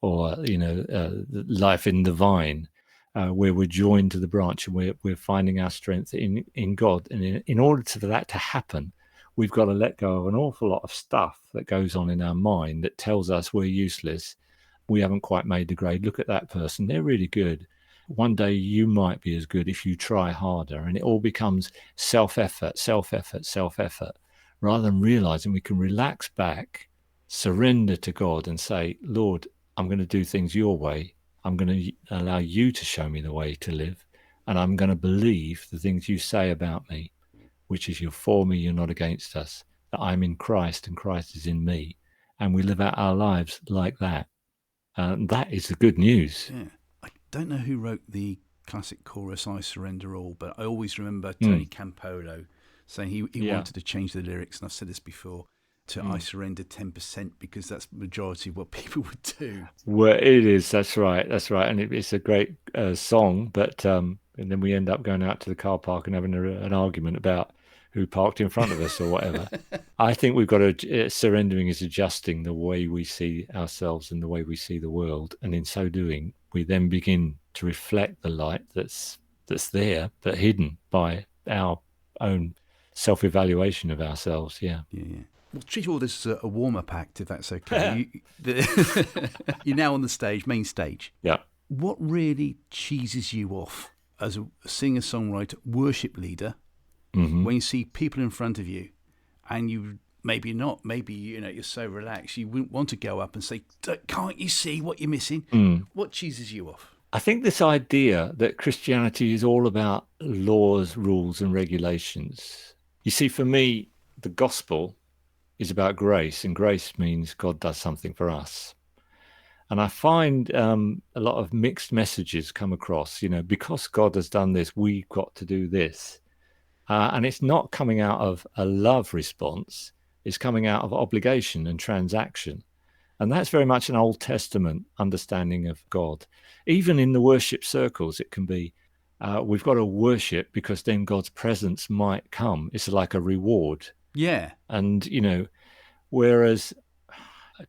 Or life in the vine, where we're joined to the branch and we're finding our strength in God. And in order for that to happen, we've got to let go of an awful lot of stuff that goes on in our mind that tells us we're useless. We haven't quite made the grade. Look at that person; they're really good. One day you might be as good if you try harder. And it all becomes self-effort, rather than realizing we can relax back, surrender to God, and say, Lord, I'm going to do things your way. I'm going to allow you to show me the way to live. And I'm going to believe the things you say about me. which is you're for me, you're not against us, that I'm in Christ and Christ is in me. And we live out our lives like that. That is the good news. Yeah. I don't know who wrote the classic chorus, I Surrender All, but I always remember Tony Campolo saying he wanted to change the lyrics, and I've said this before, to I surrender 10% because that's the majority of what people would do. Well, it is. That's right. And it's a great song, but and then we end up going out to the car park and having an argument about who parked in front of us or whatever. I think we've got to, surrendering is adjusting the way we see ourselves and the way we see the world. And in so doing, we then begin to reflect the light that's there, but hidden by our own self-evaluation of ourselves. Yeah. We'll treat all this as a warm-up act, if that's okay. You're now on the stage, main stage. Yeah. What really cheeses you off as a singer-songwriter, worship leader, when you see people in front of you and you maybe you're so relaxed you wouldn't want to go up and say, can't you see what you're missing? What cheeses you off? I think this idea that Christianity is all about laws, rules and regulations. You see, for me, the gospel is about grace, and grace means God does something for us. And I find a lot of mixed messages come across, because God has done this, we've got to do this. And it's not coming out of a love response, it's coming out of obligation and transaction. And that's very much an Old Testament understanding of God. Even in the worship circles, it can be, we've got to worship because then God's presence might come. It's like a reward. Yeah. And, whereas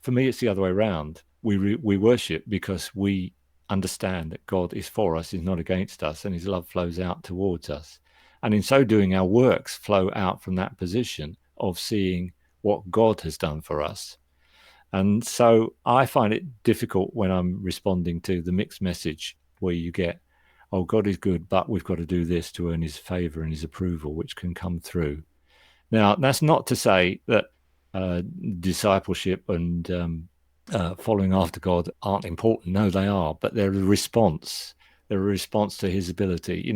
for me, it's the other way around. We worship because we understand that God is for us, is not against us, and his love flows out towards us. And in so doing, our works flow out from that position of seeing what God has done for us. And so I find it difficult when I'm responding to the mixed message where you get, oh, God is good, but we've got to do this to earn his favor and his approval, which can come through. Now, that's not to say that discipleship and following after God aren't important. No, they are, but they're a response. They're a response to his ability.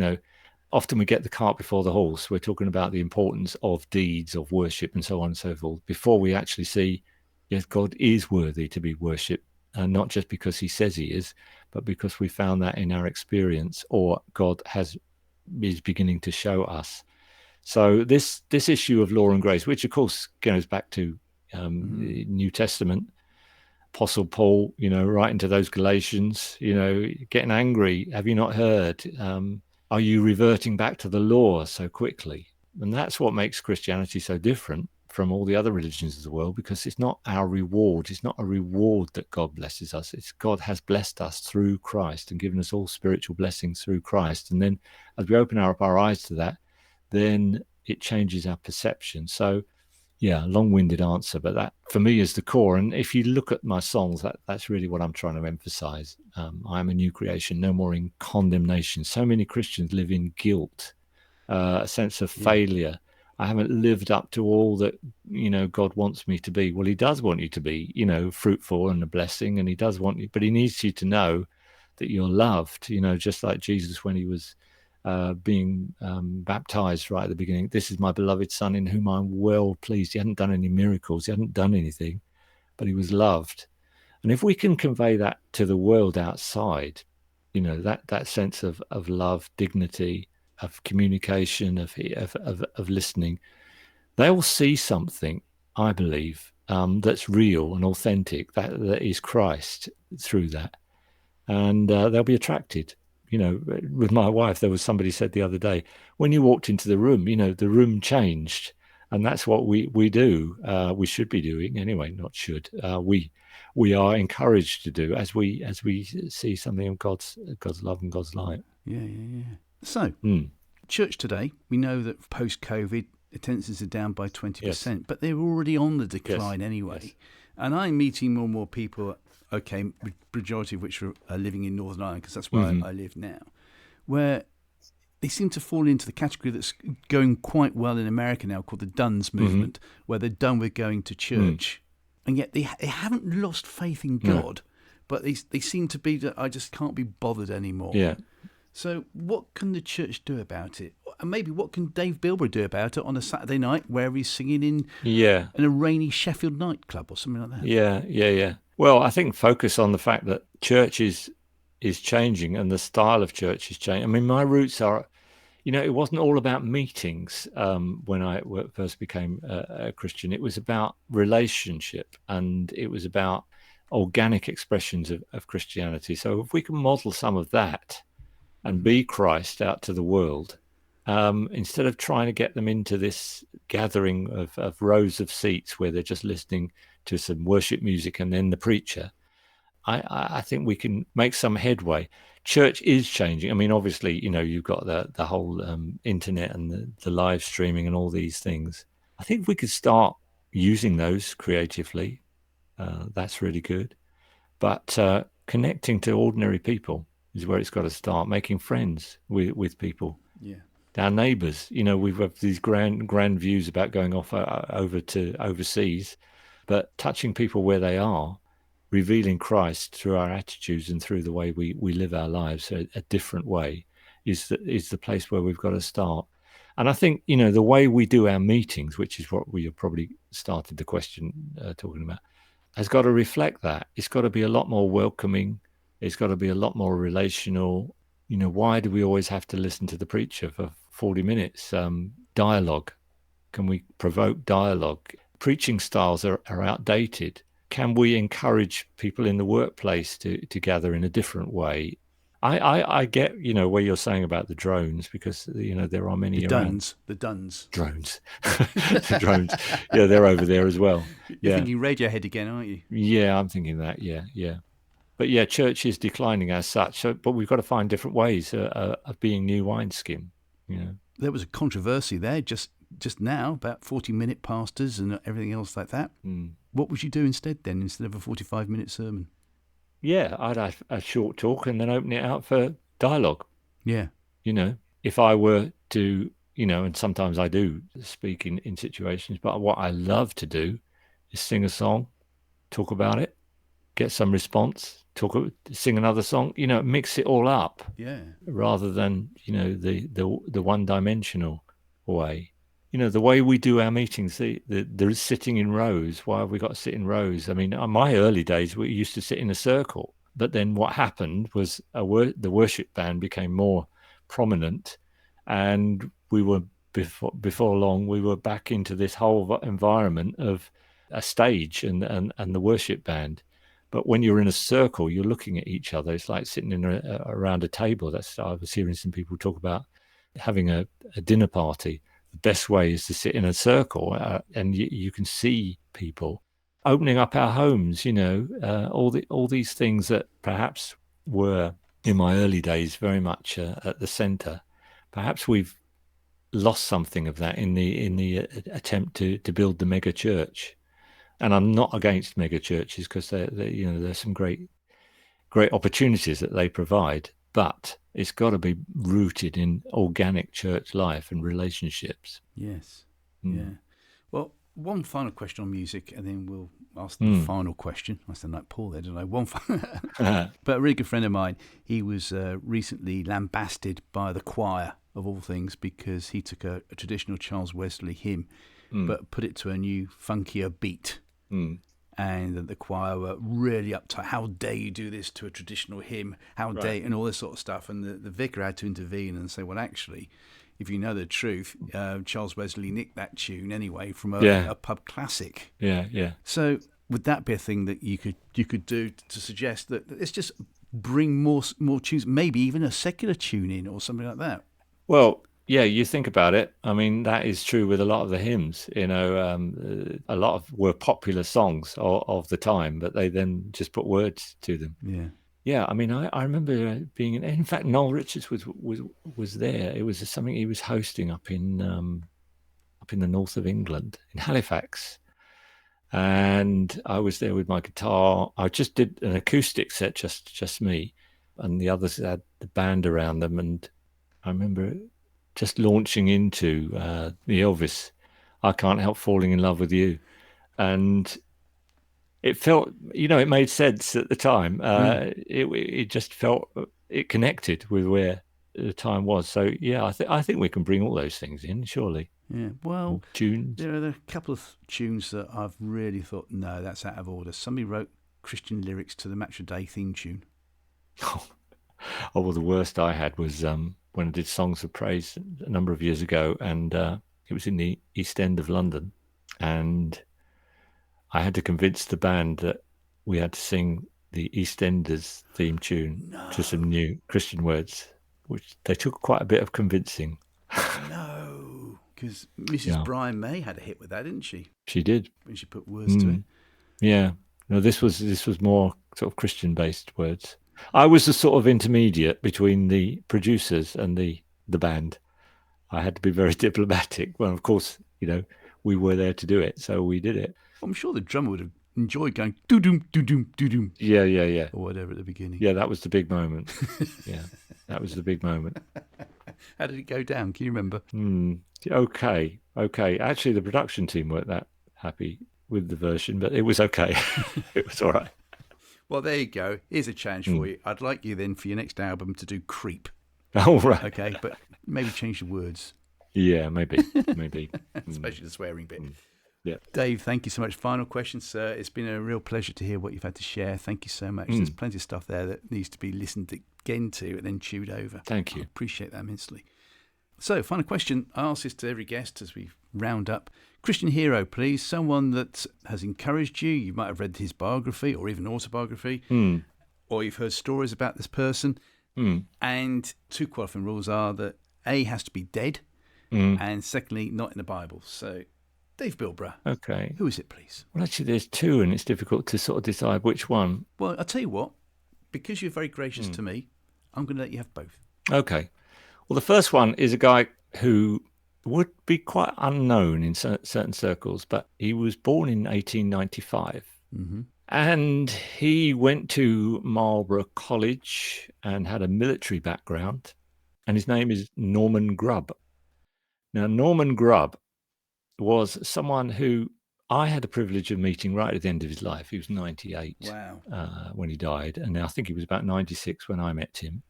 Often we get the cart before the horse. We're talking about the importance of deeds, of worship, and so on and so forth, before we actually see, yes, God is worthy to be worshipped, and not just because he says he is, but because we found that in our experience, or God is beginning to show us. So this issue of law and grace, which of course goes back to the New Testament, Apostle Paul, writing to those Galatians, getting angry. Have you not heard? Are you reverting back to the law so quickly? And that's what makes Christianity so different from all the other religions of the world, because it's not our reward. It's not a reward that God blesses us. It's God has blessed us through Christ and given us all spiritual blessings through Christ. And then as we open up our eyes to that, then it changes our perception. So, yeah, long-winded answer, but that for me is the core. And if you look at my songs, that's really what I'm trying to emphasize. I am a new creation, no more in condemnation. So many Christians live in guilt, a sense of failure. I haven't lived up to all that, God wants me to be. Well, he does want you to be, fruitful and a blessing, and he does want you, but he needs you to know that you're loved, just like Jesus when he was being baptized right at the beginning. This is my beloved son in whom I'm well pleased. He hadn't done any miracles. He hadn't done anything, but he was loved. And if we can convey that to the world outside, that sense of love, dignity, of communication, of listening, they will see something, I believe, that's real and authentic, that is Christ through that. And they'll be attracted. With my wife, there was somebody said the other day, when you walked into the room, the room changed. And that's what we do. We should be doing anyway, not should. We are encouraged to do as we see something of God's love and God's light. Yeah. So, church today, we know that post-COVID, attendances are down by 20%, but they're already on the decline anyway. Yes. And I'm meeting more and more people, majority of which are living in Northern Ireland, because that's where I live now, where they seem to fall into the category that's going quite well in America now, called the Duns movement, where they're done with going to church. And yet they haven't lost faith in God, but they seem to be that I just can't be bothered anymore. Yeah. So what can the church do about it? And maybe what can Dave Bilbrough do about it on a Saturday night where he's singing in a rainy Sheffield nightclub or something like that? Yeah. Well, I think focus on the fact that church is changing and the style of church is changing. I mean, my roots are, it wasn't all about meetings when I first became a Christian. It was about relationship, and it was about organic expressions of Christianity. So if we can model some of that and be Christ out to the world, instead of trying to get them into this gathering of rows of seats where they're just listening to some worship music and then the preacher, I think we can make some headway. Church is changing. I mean, obviously, you've got the whole internet and the live streaming and all these things. I think we could start using those creatively. That's really good. But connecting to ordinary people is where it's got to start. Making friends with people. Yeah. Our neighbours. We've got these grand views about going off over to overseas, but touching people where they are, revealing Christ through our attitudes and through the way we live our lives a different way is the place where we've got to start. And I think, the way we do our meetings, which is what we have probably started the question talking about, has got to reflect that. It's got to be a lot more welcoming. It's got to be a lot more relational. Why do we always have to listen to the preacher for 40 minutes? Dialogue. Can we provoke dialogue? Preaching styles are outdated. Can we encourage people in the workplace to gather in a different way? I get, where you're saying about the drones, because, there are many around. The Duns. Drones. The drones. Yeah, they're over there as well. You're thinking Radiohead again, aren't you? Yeah, I'm thinking that. Yeah. But yeah, church is declining as such. But we've got to find different ways of being new wineskin, There was a controversy there just now about 40-minute pastors and everything else like that. What would you do instead of a 45-minute sermon? Yeah, I'd have a short talk and then open it out for dialogue. Yeah. If I were to, and sometimes I do speak in situations, but what I love to do is sing a song, talk about it, get some response, sing another song, mix it all up. Yeah. Rather than, the one-dimensional way. The way we do our meetings, there is sitting in rows. Why have we got to sit in rows? I mean, in my early days, we used to sit in a circle. But then what happened was the worship band became more prominent, and we were before long we were back into this whole environment of a stage and the worship band. But when you're in a circle, you're looking at each other. It's like sitting around a table. I was hearing some people talk about having a dinner party. The best way is to sit in a circle, and you can see people opening up our homes. All these things that perhaps were in my early days very much at the centre. Perhaps we've lost something of that in the attempt to build the mega church. And I'm not against mega churches, because there's some great opportunities that they provide, but it's got to be rooted in organic church life and relationships. Yes. Yeah. Well, one final question on music, and then we'll ask the final question. I sound like Paul there, don't I? But a really good friend of mine, he was recently lambasted by the choir, of all things, because he took a traditional Charles Wesley hymn, but put it to a new, funkier beat. And the choir were really uptight. How dare you do this to a traditional hymn? How dare, and all this sort of stuff. And the vicar had to intervene and say, well, actually, if you know the truth, Charles Wesley nicked that tune anyway from a pub classic. Yeah. So would that be a thing that you could do to suggest that let's just bring more tunes, maybe even a secular tune in or something like that? Well, yeah, you think about it. I mean, that is true with a lot of the hymns. A lot of were popular songs of the time, but they then just put words to them. Yeah. I mean, I remember being in fact, Noel Richards was there. It was something he was hosting up in the north of England, in Halifax, and I was there with my guitar. I just did an acoustic set, just me, and the others had the band around them, and I remember just launching into the Elvis, I Can't Help Falling in Love with You. And it felt, it made sense at the time. It just felt, it connected with where the time was. So yeah, I think we can bring all those things in, surely. Yeah, well, tunes. There are a couple of tunes that I've really thought, no, that's out of order. Somebody wrote Christian lyrics to the Match of Day theme tune. Oh, well, the worst I had was when I did Songs of Praise a number of years ago, and it was in the East End of London, and I had to convince the band that we had to sing the EastEnders theme tune to some new Christian words, which they took quite a bit of convincing. No, because Mrs. Brian May had a hit with that, didn't she? She did. When she put words to it. Yeah. No, this was more sort of Christian-based words. I was the sort of intermediate between the producers and the band. I had to be very diplomatic. Well, of course, we were there to do it, so we did it. Well, I'm sure the drummer would have enjoyed going doo-doom, doo-doom, doo-doom. Yeah. Or whatever at the beginning. Yeah, that was the big moment. Yeah, that was the big moment. How did it go down? Can you remember? Okay. Actually, the production team weren't that happy with the version, but it was okay. It was all right. Well, there you go. Here's a challenge for you. I'd like you then for your next album to do Creep. Oh, right. Okay, but maybe change the words. Yeah, maybe. Especially the swearing bit. Yeah. Dave, thank you so much. Final question, sir. It's been a real pleasure to hear what you've had to share. Thank you so much. There's plenty of stuff there that needs to be listened again to and then chewed over. Thank you. I appreciate that immensely. So, final question. I ask this to every guest as we round up. Christian hero, please. Someone that has encouraged you. You might have read his biography or even autobiography, or you've heard stories about this person. And 2 qualifying rules are that A, has to be dead, and secondly, not in the Bible. So, Dave Bilbrough. Okay. Who is it, please? Well, actually, there's 2, and it's difficult to sort of decide which one. Well, I'll tell you what. Because you're very gracious to me, I'm going to let you have both. Okay. Well, the first one is a guy who would be quite unknown in certain circles, but he was born in 1895. And he went to Marlborough College and had a military background. And his name is Norman Grubb. Now, Norman Grubb was someone who I had the privilege of meeting right at the end of his life. He was 98 when he died. And I think he was about 96 when I met him.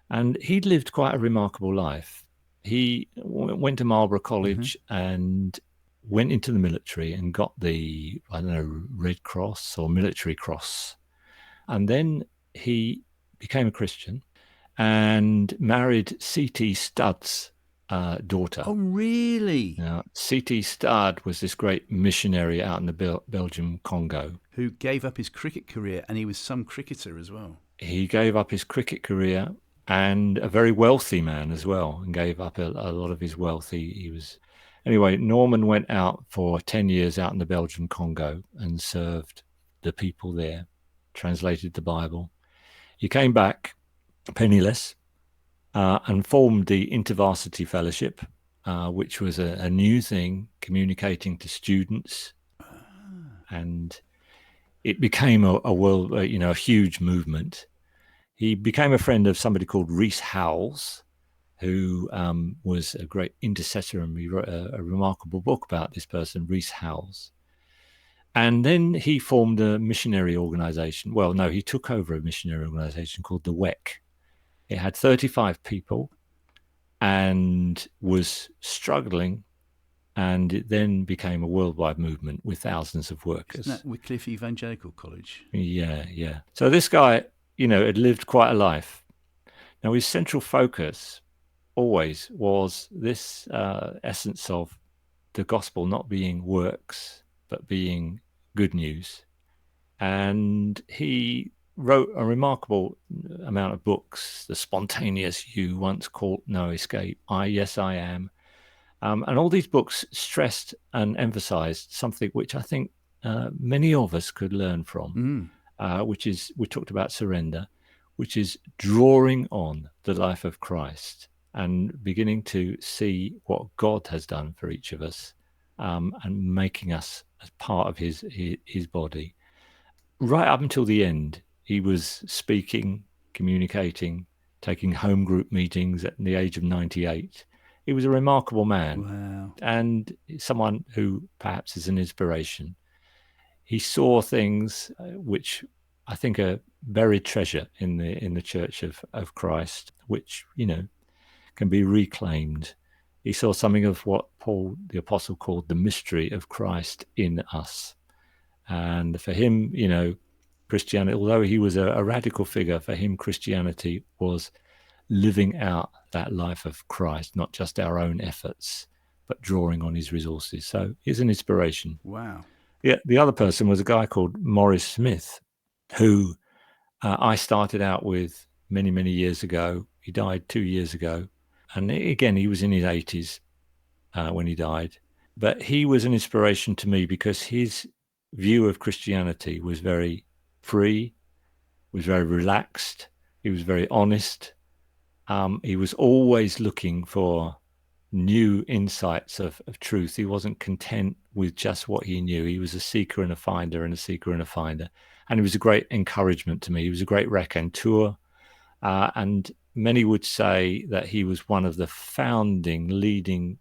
And he'd lived quite a remarkable life. He went to Marlborough College and went into the military and got the, Red Cross or Military Cross. And then he became a Christian and married C.T. Studd's daughter. Oh, really? Now, C.T. Studd was this great missionary out in the Belgian Congo. Who gave up his cricket career, and he was some cricketer as well. He gave up his cricket career and a very wealthy man as well, and gave up a lot of his wealth. He was... Anyway, Norman went out for 10 years out in the Belgian Congo and served the people there, translated the Bible. He came back penniless and formed the InterVarsity Fellowship, which was a new thing, communicating to students. And it became a world, a huge movement. He became a friend of somebody called Rees Howells, who was a great intercessor, and he wrote a remarkable book about this person, Rees Howells. And then he formed a missionary organization. Well, no, he took over a missionary organization called the WEC. It had 35 people and was struggling, and it then became a worldwide movement with thousands of workers. Isn't that Wycliffe Evangelical College? Yeah. So this guy, had lived quite a life. Now, his central focus always was this essence of the gospel not being works, but being good news. And he wrote a remarkable amount of books. The Spontaneous You, Once Caught, No Escape, Yes, I Am. And all these books stressed and emphasized something which I think many of us could learn from, which is, we talked about surrender, which is drawing on the life of Christ and beginning to see what God has done for each of us, and making us as part of his body. Right up until the end, he was speaking, communicating, taking home group meetings at the age of 98. He was a remarkable man, and someone who perhaps is an inspiration. He saw things which I think, a buried treasure in the Church of Christ, which, can be reclaimed. He saw something of what Paul the Apostle called the mystery of Christ in us. And for him, Christianity, although he was a radical figure, for him, Christianity was living out that life of Christ, not just our own efforts, but drawing on his resources. So he's an inspiration. Wow. Yeah, the other person was a guy called Maurice Smith, who I started out with many, many years ago. He died 2 years ago. And again, he was in his 80s when he died. But he was an inspiration to me because his view of Christianity was very free, was very relaxed. He was very honest. He was always looking for new insights of truth. He wasn't content with just what he knew. He was a seeker and a finder, and a seeker and a finder. And he was a great encouragement to me. He was a great raconteur. And many would say that he was one of the founding, leading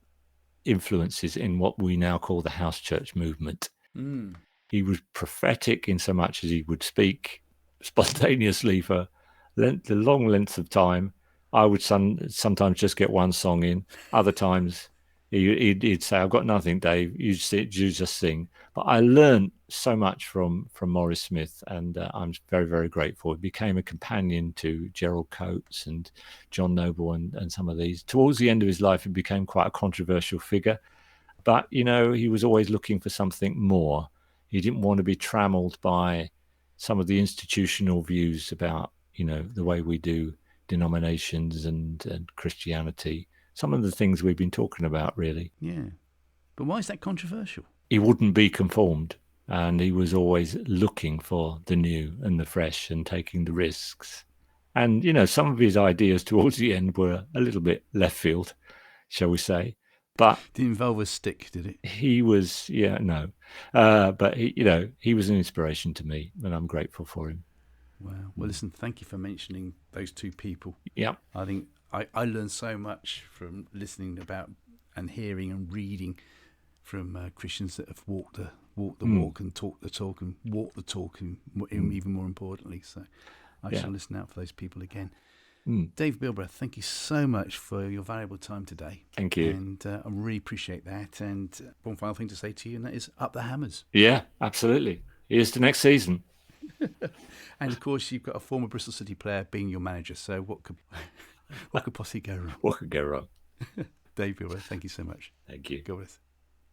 influences in what we now call the house church movement. Mm. He was prophetic in so much as he would speak spontaneously for the long lengths of time. I would sometimes just get one song in. Other times he'd say, "I've got nothing, Dave. You just sing." But I learned so much from Maurice Smith, and I'm very, very grateful. He became a companion to Gerald Coates and John Noble and some of these. Towards the end of his life, he became quite a controversial figure. But, he was always looking for something more. He didn't want to be trammeled by some of the institutional views about, the way we do denominations and Christianity. Some of the things we've been talking about, really. Yeah. But why is that controversial? He wouldn't be conformed, and he was always looking for the new and the fresh and taking the risks. And, some of his ideas towards the end were a little bit left field, shall we say. But didn't involve a stick, did it? He was, no. But he was an inspiration to me, and I'm grateful for him. Wow. Well, listen, thank you for mentioning those two people. Yeah. I think I learned so much from listening about and hearing and reading from Christians that have walked the walk and talked the talk and walked the talk, and even more importantly. So I shall listen out for those people again. Dave Bilbrough, thank you so much for your valuable time today. Thank you. And I really appreciate that. And one final thing to say to you, and that is up the hammers. Yeah, absolutely. Here's to next season. And of course, you've got a former Bristol City player being your manager. So what could possibly go wrong? What could go wrong? Dave Bilbrough, thank you so much. Thank you. God bless.